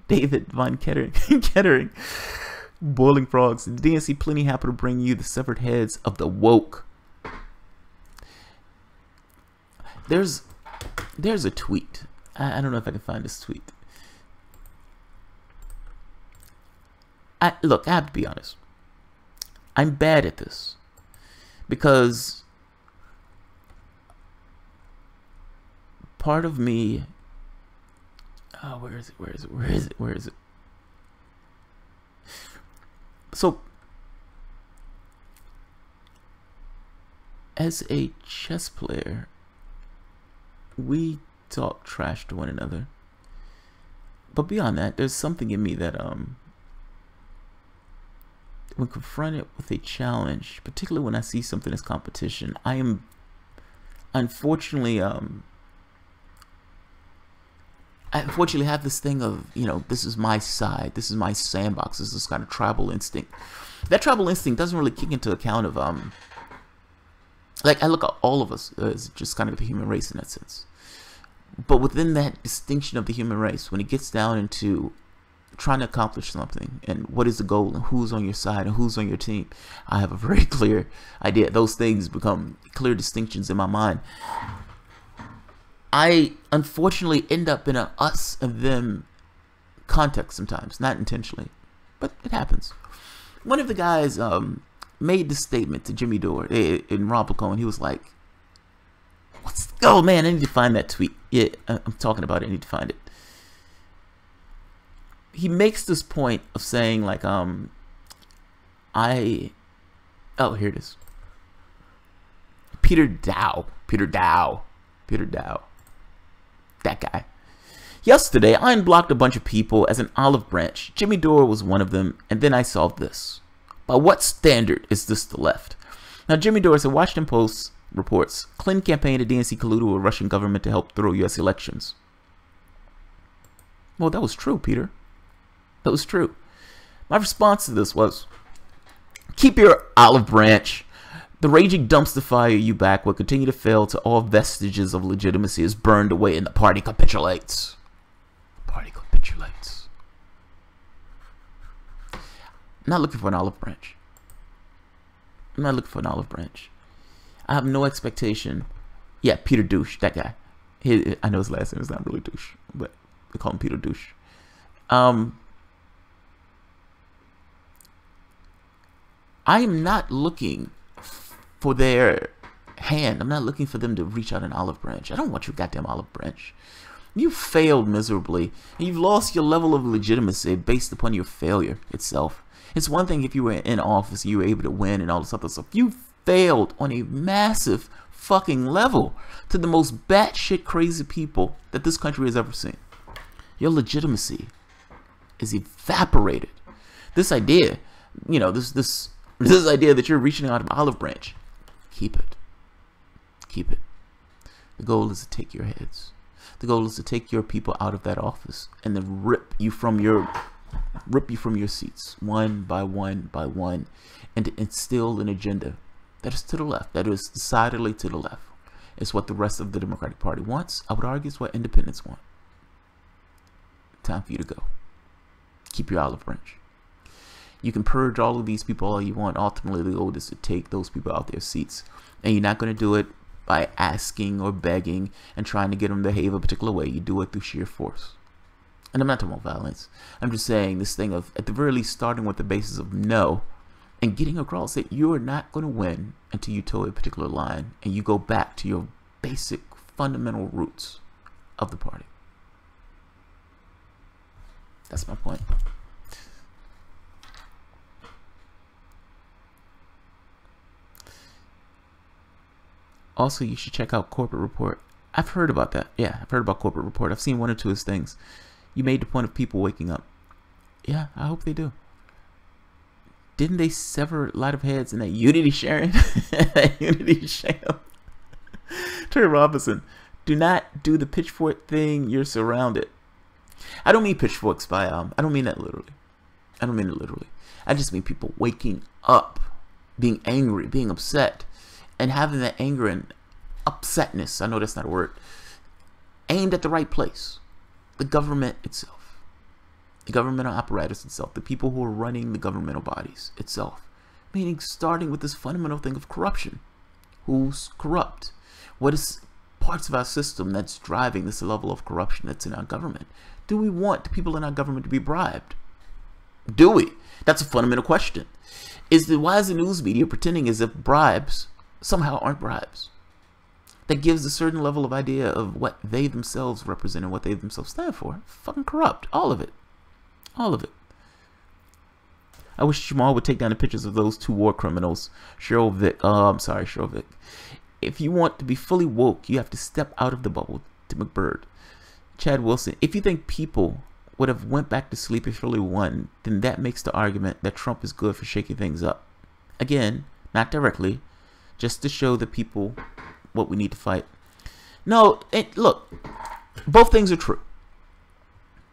David Von Kettering. Boiling frogs. The DNC plenty happy to bring you the severed heads of the woke. There's a tweet. I don't know if I can find this tweet. Look, I have to be honest. I'm bad at this. Because part of me, oh, where is it? So, as a chess player, we talk trash to one another. But beyond that, there's something in me that, when confronted with a challenge, particularly when I see something as competition, I am, unfortunately, I unfortunately have this thing of, this is my side, this is my sandbox, this is this kind of tribal instinct. That tribal instinct doesn't really kick into account of, like, I look at all of us as just kind of the human race in that sense. But within that distinction of the human race, when it gets down into trying to accomplish something and what is the goal and who's on your side and who's on your team, I have a very clear idea. Those things become clear distinctions in my mind. I unfortunately end up in a us and them context sometimes, not intentionally, but it happens. One of the guys made this statement to Jimmy Dore in Robico, and he was like, oh man, I need to find that tweet. Yeah, I'm talking about it. I need to find it. He makes this point of saying, like, oh, here it is. Peter Dow. That guy. Yesterday, I unblocked a bunch of people as an olive branch. Jimmy Dore was one of them, and then I saw this. By what standard is this the left? Now, Jimmy Dore said, Washington Post reports, Clinton campaigned at DNC colluded with Russian government to help throw U.S. elections. Well, that was true, Peter. That was true. My response to this was, keep your olive branch. The raging dumpster fire you back will continue to fail till all vestiges of legitimacy is burned away and the party capitulates. The party capitulates. I'm not looking for an olive branch. I'm not looking for an olive branch. I have no expectation. Yeah, Peter Douche, that guy. I know his last name is not really Douche, but we call him Peter Douche. I am not looking for their hand. I'm not looking for them to reach out an olive branch. I don't want your goddamn olive branch. You failed miserably, and you've lost your level of legitimacy based upon your failure itself. It's one thing if you were in office, you were able to win and all this other stuff. You failed on a massive fucking level to the most batshit crazy people that this country has ever seen. Your legitimacy is evaporated. This idea, this idea that you're reaching out an olive branch, keep it. Keep it. The goal is to take your heads. The goal is to take your people out of that office and then rip you from your seats one by one by one, and to instill an agenda that is to the left, that is decidedly to the left. It's what the rest of the Democratic Party wants. I would argue it's what independents want. Time for you to go. Keep your olive branch. You can purge all of these people all you want. Ultimately, the goal is to take those people out their seats. And you're not going to do it by asking or begging and trying to get them to behave a particular way. You do it through sheer force. And I'm not talking about violence. I'm just saying this thing of, at the very least, starting with the basis of no and getting across that you're not going to win until you toe a particular line and you go back to your basic fundamental roots of the party. That's my point. Also, you should check out Corporate Report. I've heard about that. Yeah, I've heard about Corporate Report. I've seen one or two of his things. You made the point of people waking up. Yeah, I hope they do. Didn't they sever a lot of heads in that Unity sharing? That Unity sham? Terry Robinson, do not do the pitchfork thing. You're surrounded. I don't mean pitchforks by, I don't mean that literally. I don't mean it literally. I just mean people waking up, being angry, being upset, and having that anger and upsetness, I know that's not a word, aimed at the right place. The government itself. The governmental apparatus itself. The people who are running the governmental bodies itself. Meaning starting with this fundamental thing of corruption. Who's corrupt? What is parts of our system that's driving this level of corruption that's in our government? Do we want the people in our government to be bribed? Do we? That's a fundamental question. Why is the news media pretending as if bribes somehow aren't bribes? that gives a certain level of idea of what they themselves represent and what they themselves stand for. Fucking corrupt. All of it. All of it. I wish Jamal would take down the pictures of those 2 war criminals. Cheryl Vick. If you want to be fully woke, you have to step out of the bubble. Tim McBird. Chad Wilson. If you think people would have went back to sleep if Hillary won, then that makes the argument that Trump is good for shaking things up. Again, not directly, just to show the people what we need to fight. No, look, both things are true.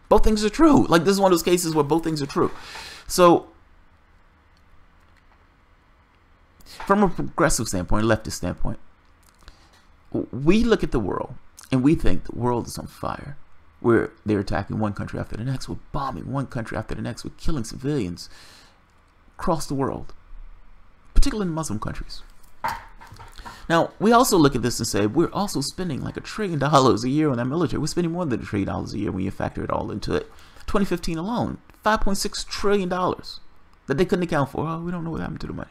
Both things are true. Like, this is one of those cases where both things are true. So, from a progressive standpoint, a leftist standpoint, we look at the world and we think the world is on fire. Where they're attacking one country after the next, we're bombing one country after the next, we're killing civilians across the world, particularly in Muslim countries. Now, we also look at this and say, we're also spending like $1 trillion a year on our military. We're spending more than $1 trillion a year when you factor it all into it. 2015 alone, $5.6 trillion that they couldn't account for. Oh, we don't know what happened to the money.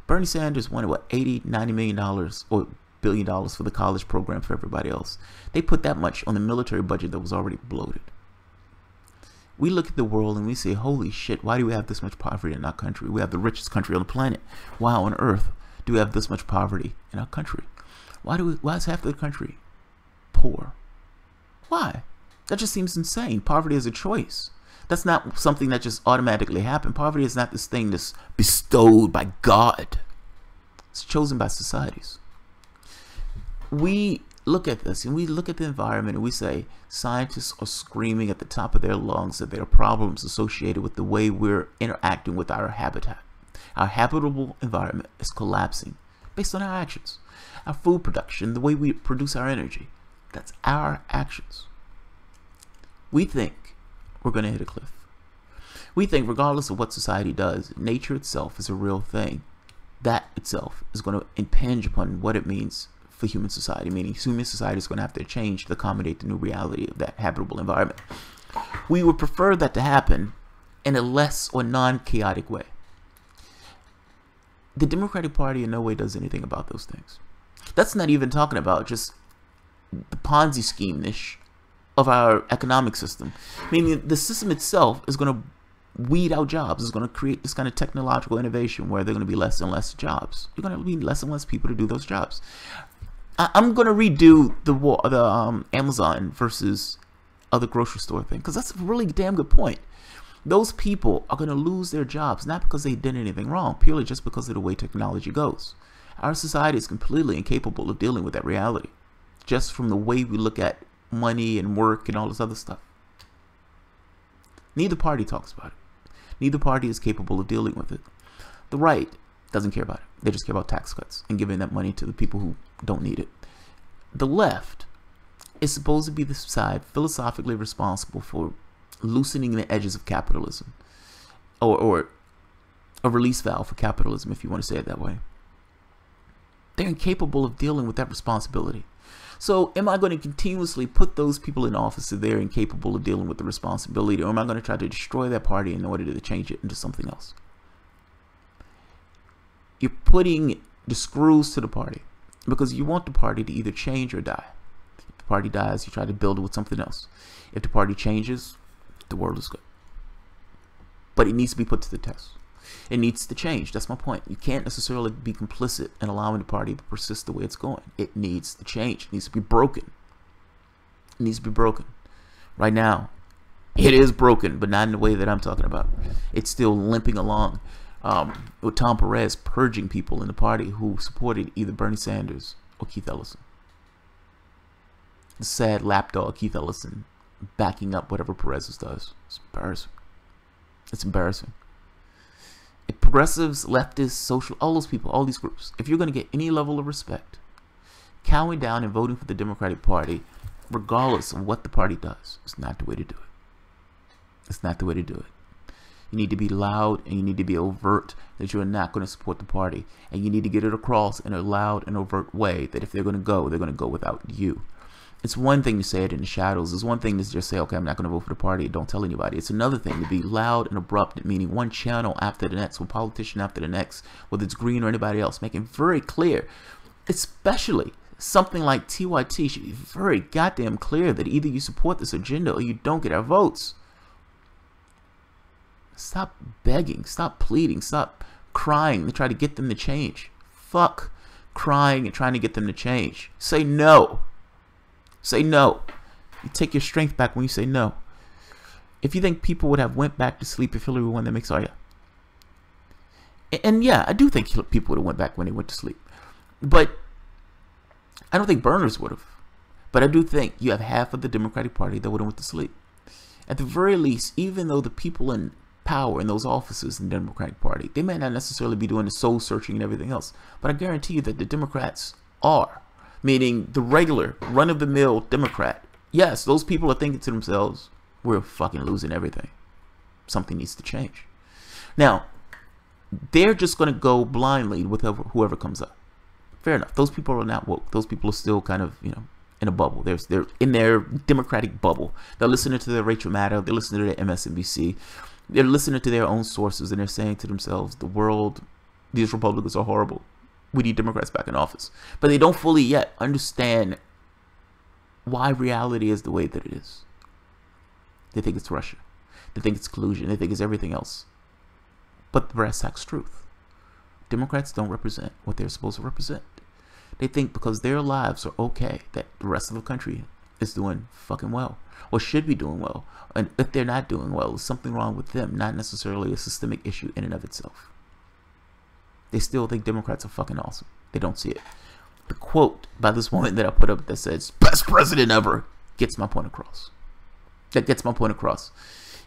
Bernie Sanders wanted, what, $80, $90 million or $1 billion for the college program for everybody else. They put that much on the military budget that was already bloated. We look at the world and we say, holy shit, why do we have this much poverty in our country? We have the richest country on the planet. Why on earth do we have this much poverty in our country? Why is half of the country poor? Why? That just seems insane. Poverty is a choice. That's not something that just automatically happened. Poverty is not this thing that's bestowed by God. It's chosen by societies. We look at this and we look at the environment and we say scientists are screaming at the top of their lungs that there are problems associated with the way we're interacting with our habitat. Our habitable environment is collapsing based on our actions. Our food production, the way we produce our energy, that's our actions. We think we're going to hit a cliff. We think regardless of what society does, nature itself is a real thing. That itself is going to impinge upon what it means for human society, meaning human society is going to have to change to accommodate the new reality of that habitable environment. We would prefer that to happen in a less or non-chaotic way. The Democratic Party in no way does anything about those things. That's not even talking about just the Ponzi scheme-ish of our economic system. Meaning the system itself is going to weed out jobs. It's going to create this kind of technological innovation where there are going to be less and less jobs. You're going to need less and less people to do those jobs. I'm going to redo the Amazon versus other grocery store thing because that's a really damn good point. Those people are going to lose their jobs not because they did anything wrong, purely just because of the way technology goes. Our society is completely incapable of dealing with that reality, just from the way we look at money and work and all this other stuff. Neither party talks about it. Neither party is capable of dealing with it. The right doesn't care about it. They just care about tax cuts and giving that money to the people who don't need it. The left is supposed to be the side philosophically responsible for loosening the edges of capitalism, or a release valve for capitalism, if you want to say it that way. They're incapable of dealing with that responsibility. So am I going to continuously put those people in office that they're incapable of dealing with the responsibility, or am I going to try to destroy that party in order to change it into something else? You're putting the screws to the party because you want the party to either change or die. If the party dies, you try to build it with something else. If the party changes, the world is good. But it needs to be put to the test. It needs to change. That's my point. You can't necessarily be complicit in allowing the party to persist the way it's going. It needs to change. It needs to be broken. It needs to be broken. Right now, it is broken, but not in the way that I'm talking about. It's still limping along. With Tom Perez purging people in the party who supported either Bernie Sanders or Keith Ellison. The sad lapdog Keith Ellison backing up whatever Perez does. It's embarrassing. It's embarrassing. If progressives, leftists, social, all those people, all these groups, if you're going to get any level of respect, cowing down and voting for the Democratic Party, regardless of what the party does, is not the way to do it. It's not the way to do it. You need to be loud and you need to be overt that you're not going to support the party. And you need to get it across in a loud and overt way that if they're going to go without you. It's one thing to say it in the shadows. It's one thing to just say, okay, I'm not going to vote for the party. Don't tell anybody. It's another thing to be loud and abrupt, meaning one channel after the next, one politician after the next, whether it's Green or anybody else, making very clear especially something like TYT should be very goddamn clear that either you support this agenda or you don't get our votes. Stop begging, stop pleading, stop crying to try to get them to change. Fuck crying and trying to get them to change. Say no. Say no. You take your strength back when you say no. If you think people would have went back to sleep if Hillary won, that makes all And yeah, I do think people would have went back when they went to sleep. But I don't think burners would have. But I do think you have half of the Democratic Party that would have went to sleep. At the very least, even though the people in power in those offices in the Democratic Party, they may not necessarily be doing the soul searching and everything else. But I guarantee you that the Democrats are. Meaning the regular, run-of-the-mill Democrat. Yes, those people are thinking to themselves, we're fucking losing everything. Something needs to change. Now, they're just going to go blindly with whoever comes up. Fair enough. Those people are not woke. Those people are still kind of, in a bubble. They're in their Democratic bubble. They're listening to their Rachel Maddow. They're listening to their MSNBC. They're listening to their own sources, and they're saying to themselves, the world, these Republicans are horrible. We need Democrats back in office. But they don't fully yet understand why reality is the way that it is. They think it's Russia. They think it's collusion. They think it's everything else. But the brass tacks truth. Democrats don't represent what they're supposed to represent. They think because their lives are okay, that the rest of the country is doing fucking well, or should be doing well. And if they're not doing well, there's something wrong with them, not necessarily a systemic issue in and of itself. They still think Democrats are fucking awesome. They don't see it. The quote by this woman that I put up that says, best president ever, gets my point across. That gets my point across.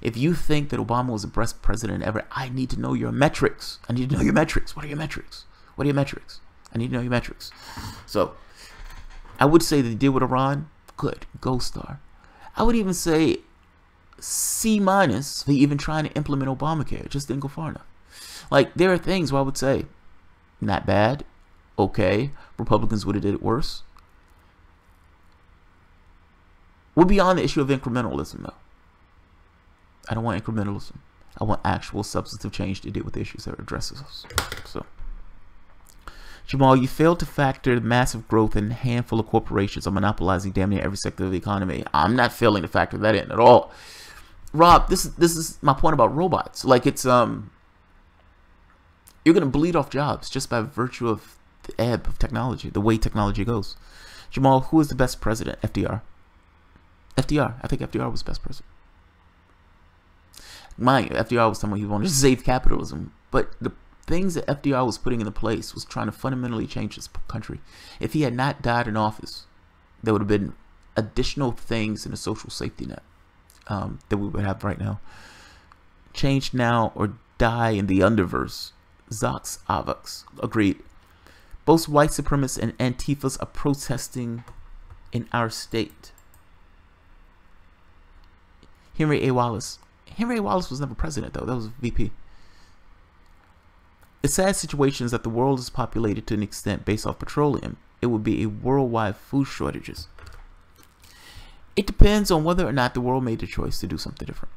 If you think that Obama was the best president ever, I need to know your metrics. I need to know your metrics. What are your metrics? What are your metrics? I need to know your metrics. So, I would say the deal with Iran, good, gold star. I would even say C- for even trying to implement Obamacare. It just didn't go far enough. Like, there are things where I would say, not bad, okay, Republicans would have did it worse. We're beyond the issue of incrementalism, though. I don't want incrementalism. I want actual substantive change to deal with the issues that addresses us. So, Jamal, you failed to factor the massive growth in a handful of corporations are monopolizing damn near every sector of the economy. I'm not failing to factor that in at all. Rob, this is my point about robots. Like, it's you're gonna bleed off jobs just by virtue of the ebb of technology, the way technology goes. Jamal, who is the best president? FDR. FDR. I think FDR was the best president. Mind you, FDR was someone who wanted to save capitalism, but the things that FDR was putting into place was trying to fundamentally change this country. If he had not died in office, there would have been additional things in the social safety net that we would have right now. Change now or die in the underverse. Zox Avox. Agreed. Both white supremacists and Antifas are protesting in our state. Henry A. Wallace. Henry A. Wallace was never president, though. That was VP. The sad situation is that the world is populated to an extent based off petroleum. It would be a worldwide food shortages. It depends on whether or not the world made the choice to do something different.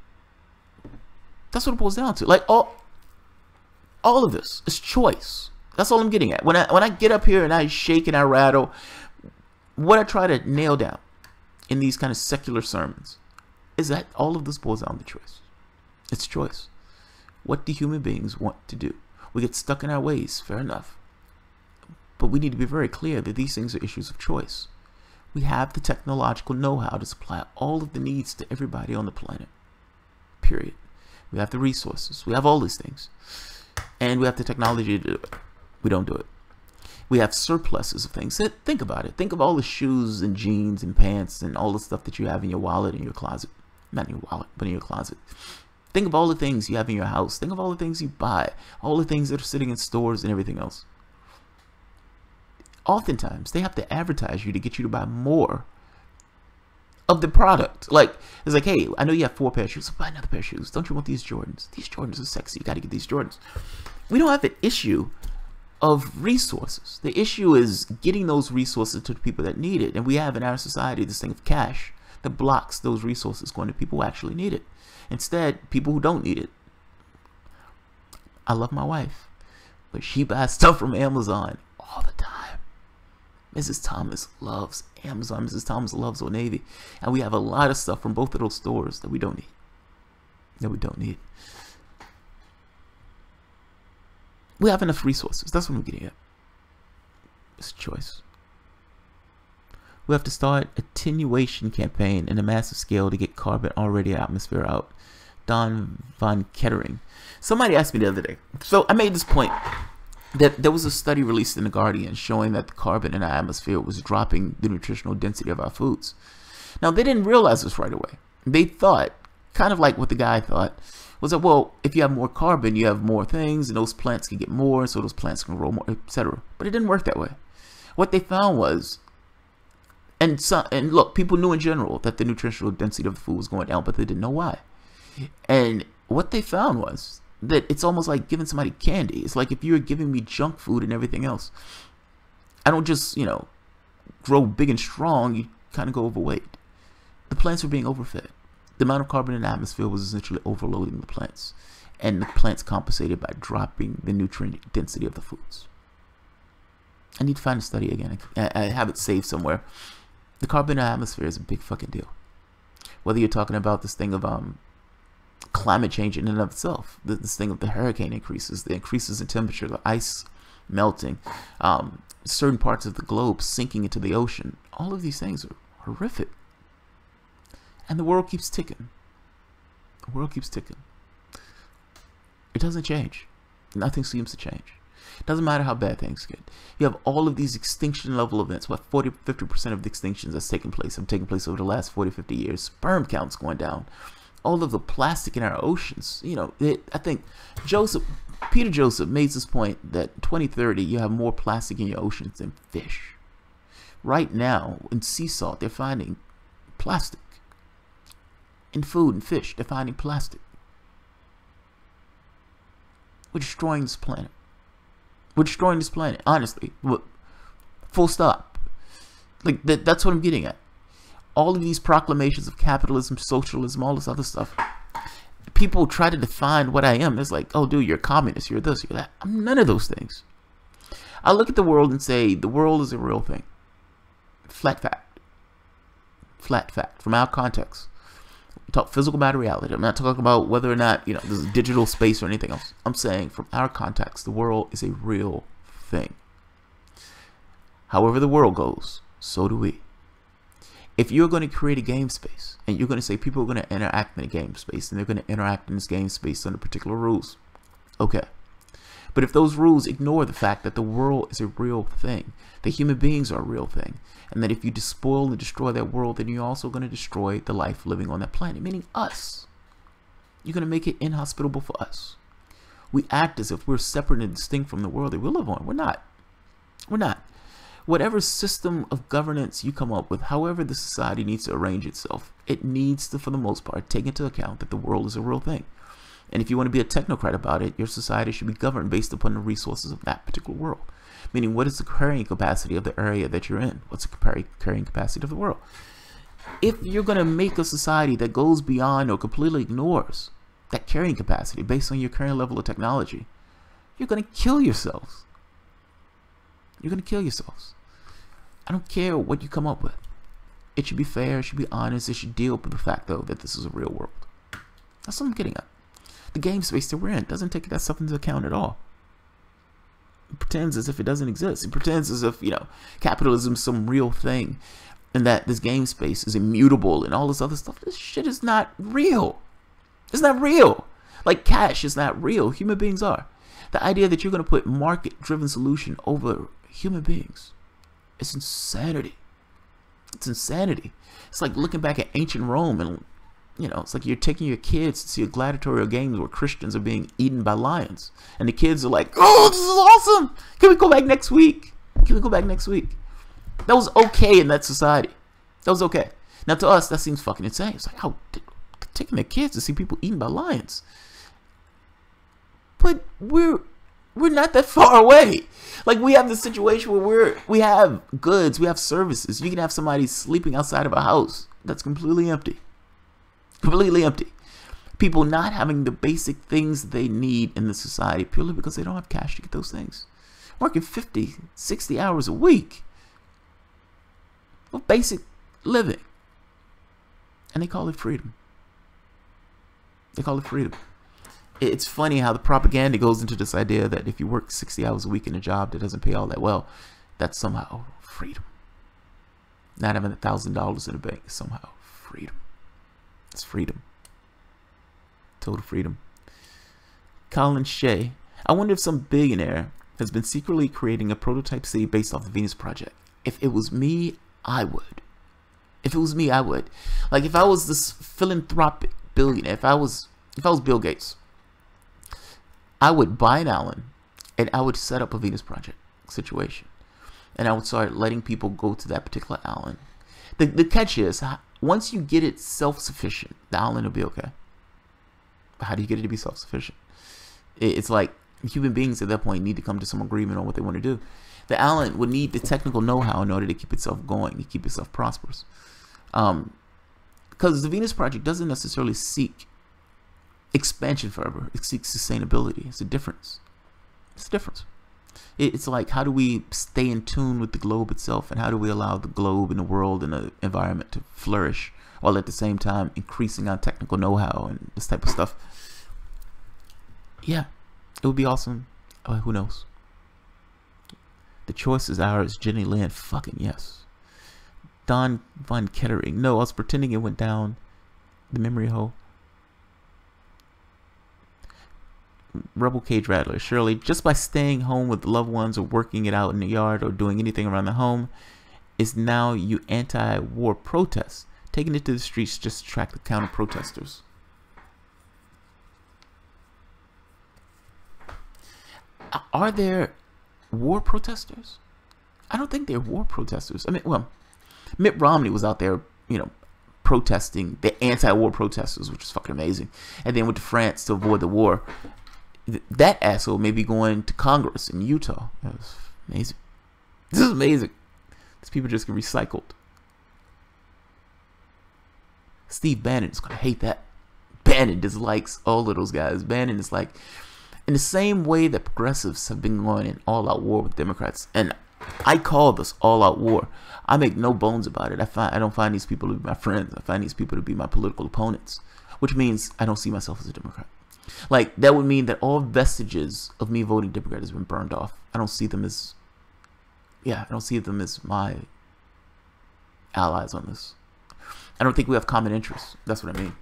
That's what it boils down to. Like, all of this is choice. That's all I'm getting at. When I get up here and I shake and I rattle, what I try to nail down in these kind of secular sermons is that all of this boils down to choice. It's choice. What do human beings want to do? We get stuck in our ways, fair enough. But we need to be very clear that these things are issues of choice. We have the technological know-how to supply all of the needs to everybody on the planet. Period. We have the resources. We have all these things. And we have the technology to do it. We don't do it. We have surpluses of things. Think about it. Think of all the shoes and jeans and pants and all the stuff that you have in your wallet and your closet. Not in your wallet, but in your closet. Think of all the things you have in your house. Think of all the things you buy. All the things that are sitting in stores and everything else. Oftentimes, they have to advertise you to get you to buy more of the product. Like, it's like, hey, I know you have 4 pairs of shoes. So buy another pair of shoes. Don't you want these Jordans? These Jordans are sexy. You got to get these Jordans. We don't have an issue of resources. The issue is getting those resources to the people that need it. And we have in our society this thing of cash that blocks those resources going to people who actually need it. Instead, people who don't need it. I love my wife, but she buys stuff from Amazon all the time. Mrs. Thomas loves Amazon. Mrs. Thomas loves Old Navy. And we have a lot of stuff from both of those stores that we don't need. We have enough resources. That's what I'm getting at. It's a choice. We have to start attenuation campaign in a massive scale to get carbon already atmosphere out. Don Von Kettering. Somebody asked me the other day. So I made this point that there was a study released in The Guardian showing that the carbon in our atmosphere was dropping the nutritional density of our foods. Now, they didn't realize this right away. They thought, kind of like what the guy thought, was that, well, if you have more carbon, you have more things, and those plants can get more, so those plants can grow more, etc. But it didn't work that way. What they found was, and look, people knew in general that the nutritional density of the food was going down, but they didn't know why. And what they found was that it's almost like giving somebody candy. It's like if you're giving me junk food and everything else, I don't just, grow big and strong, you kind of go overweight. The plants were being overfed. The amount of carbon in the atmosphere was essentially overloading the plants, and the plants compensated by dropping the nutrient density of the foods. I need to find a study again. I have it saved somewhere. The carbon in the atmosphere is a big fucking deal. Whether you're talking about this thing of climate change in and of itself, this thing of the hurricane increases, the increases in temperature, the ice melting, certain parts of the globe sinking into the ocean. All of these things are horrific. And the world keeps ticking. The world keeps ticking. It doesn't change. Nothing seems to change. It doesn't matter how bad things get. You have all of these extinction level events. What 40-50% of the extinctions that's taken place have taken place over the last 40-50 years. Sperm counts going down. All of the plastic in our oceans. I think Peter Joseph made this point that in 2030 you have more plastic in your oceans than fish. Right now in sea salt they're finding plastic. In food and fish they're finding plastic. We're destroying this planet. We're destroying this planet, honestly. Full stop. Like, that's what I'm getting at. All of these proclamations of capitalism, socialism, all this other stuff. People try to define what I am. It's like, oh, dude, you're a communist, you're this, you're that. I'm none of those things. I look at the world and say, the world is a real thing. Flat fact. Flat fact. From our context. We talk physical matter reality. I'm not talking about whether or not, this is digital space or anything else. I'm saying from our context, the world is a real thing. However the world goes, so do we. If you're going to create a game space and you're going to say people are going to interact in a game space and they're going to interact in this game space under particular rules, okay. But if those rules ignore the fact that the world is a real thing, that human beings are a real thing, and that if you despoil and destroy that world, then you're also going to destroy the life living on that planet, meaning us. You're going to make it inhospitable for us. We act as if we're separate and distinct from the world that we live on. We're not. We're not. Whatever system of governance you come up with, however the society needs to arrange itself, it needs to, for the most part, take into account that the world is a real thing. And if you want to be a technocrat about it, your society should be governed based upon the resources of that particular world. Meaning, what is the carrying capacity of the area that you're in? What's the carrying capacity of the world? If you're going to make a society that goes beyond or completely ignores that carrying capacity based on your current level of technology, you're going to kill yourselves. You're going to kill yourselves. I don't care what you come up with. It should be fair. It should be honest. It should deal with the fact, though, that this is a real world. That's what I'm getting at. The game space that we're in doesn't take that stuff into account at all. It pretends as if it doesn't exist. It pretends as if, capitalism is some real thing and that this game space is immutable and all this other stuff. This shit is not real. It's not real. Like cash is not real. Human beings are. The idea that you're going to put market-driven solution over human beings is insanity. It's insanity. It's like looking back at ancient Rome and it's like you're taking your kids to see a gladiatorial games where Christians are being eaten by lions. And the kids are like, oh, this is awesome. Can we go back next week? Can we go back next week? That was okay in that society. That was okay. Now to us, that seems fucking insane. It's like, taking their kids to see people eaten by lions. But we're not that far away. Like, we have this situation where we have goods, we have services. You can have somebody sleeping outside of a house that's completely empty. Completely empty. People not having the basic things they need in the society purely because they don't have cash to get those things. Working 50, 60 hours a week. of basic living. And they call it freedom. They call it freedom. It's funny how the propaganda goes into this idea that if you work 60 hours a week in a job that doesn't pay all that well, that's somehow freedom. Not having $1,000 in the bank is somehow freedom. It's freedom. Total freedom. Colin Shea. I wonder if some billionaire has been secretly creating a prototype city based off the Venus Project. If it was me, I would. If it was me, I would. Like, if I was this philanthropic billionaire, if I was Bill Gates, I would buy an island and I would set up a Venus Project situation. And I would start letting people go to that particular island. The catch is, once you get it self-sufficient, the island will be okay. But how do you get it to be self-sufficient? It's like human beings at that point need to come to some agreement on what they want to do. The island would need the technical know-how in order to keep itself going, to keep itself prosperous. Because the Venus Project doesn't necessarily seek expansion forever. It seeks sustainability. It's a difference. It's a difference. It's like, how do we stay in tune with the globe itself, and how do we allow the globe and the world and the environment to flourish while at the same time increasing our technical know-how and this type of stuff. Yeah, it would be awesome. Who knows? The choice is ours. Jenny Lynn, fucking yes. Don Von Kettering. No, I was pretending it went down the memory hole. Rebel Cage Rattler. Shirley, just by staying home with loved ones or working it out in the yard or doing anything around the home is now you anti-war protest. Taking it to the streets just to attract the counter protesters. Are there war protesters? I don't think they're war protesters. I mean, well, Mitt Romney was out there, you know, protesting, the anti-war protesters, which is fucking amazing. And then went to France to avoid the war. That asshole may be going to Congress in Utah. That was amazing. This is amazing. These people just get recycled. Steve Bannon is going to hate that. Bannon dislikes all of those guys. Bannon is like, in the same way that progressives have been going in all-out war with Democrats, and I call this all-out war. I make no bones about it. I don't find these people to be my friends. I find these people to be my political opponents, which means I don't see myself as a Democrat. Like, that would mean that all vestiges of me voting Democrat has been burned off. I don't see them as, I don't see them as my allies on this. I don't think we have common interests. That's what I mean.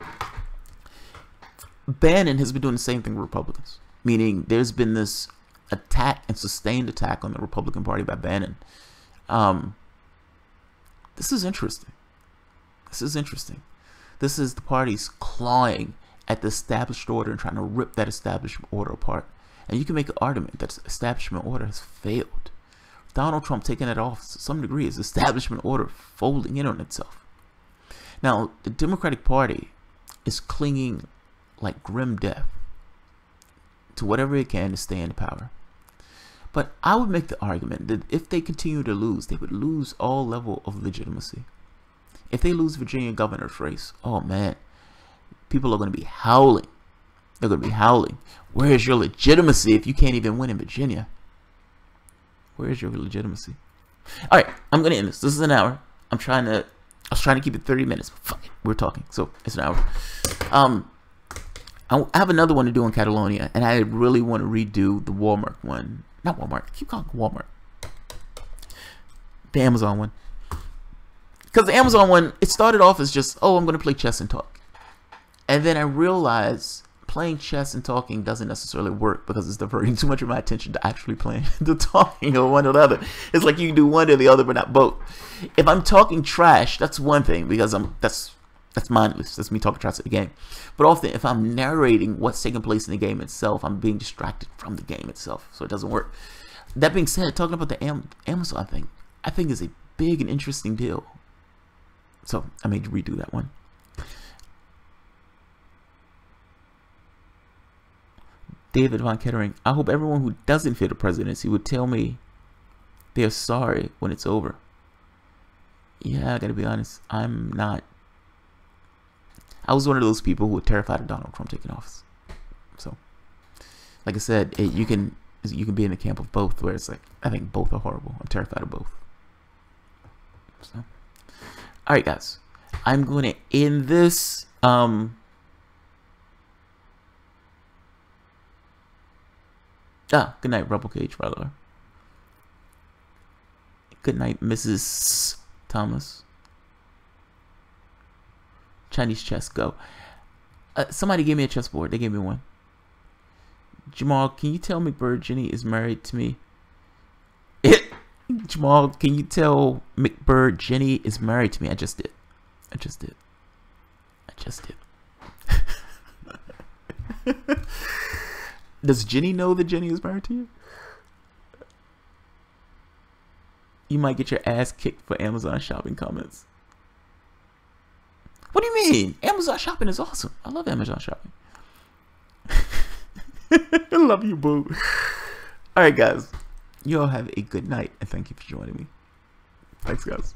Bannon has been doing the same thing with Republicans. Meaning there's been this attack and sustained attack on the Republican Party by Bannon. This is interesting. This is interesting. This is the party's clawing at the established order and trying to rip that establishment order apart. And you can make an argument that the establishment order has failed. Donald Trump taking it off to some degree is the establishment order folding in on itself. Now, the Democratic Party is clinging like grim death to whatever it can to stay in power. But I would make the argument that if they continue to lose, they would lose all level of legitimacy. If they lose Virginia governor's race, oh man, people are going to be howling. They're going to be howling. Where is your legitimacy if you can't even win in Virginia? Where is your legitimacy? All right, I'm going to end this. This is an hour. I was trying to keep it 30 minutes. But fuck it, we're talking, so it's an hour. I have another one to do in Catalonia, and I really want to redo the Walmart one. Not Walmart. I keep calling it Walmart. The Amazon one. Because the Amazon one, it started off as just, oh, I'm going to play chess and talk. And then I realized playing chess and talking doesn't necessarily work because it's diverting too much of my attention to actually playing the talking or one or the other. It's like you can do one or the other, but not both. If I'm talking trash, that's one thing because that's mindless. That's me talking trash at the game. But often, if I'm narrating what's taking place in the game itself, I'm being distracted from the game itself, so it doesn't work. That being said, talking about the Amazon thing, I think is a big and interesting deal. So I made you redo that one. David Von Kettering, I hope everyone who doesn't fit the presidency would tell me they're sorry when it's over. Yeah, I gotta be honest, I'm not. I was one of those people who were terrified of Donald Trump taking office. So, like I said, you can be in the camp of both, where it's like, I think both are horrible. I'm terrified of both. So, All right, guys. I'm going to end this. Good night, Rebel Cage brother. Good night, Mrs. Thomas. Chinese chess, go. Somebody gave me a chessboard. They gave me one. Jamal, can you tell McBird Jenny is married to me? Jamal, can you tell McBird Jenny is married to me? I just did. I just did. I just did. Does Jenny know that Jenny is married to you? You might get your ass kicked for Amazon shopping comments. What do you mean? Amazon shopping is awesome. I love Amazon shopping. I love you, boo. All right, guys. You all have a good night, and thank you for joining me. Thanks, guys.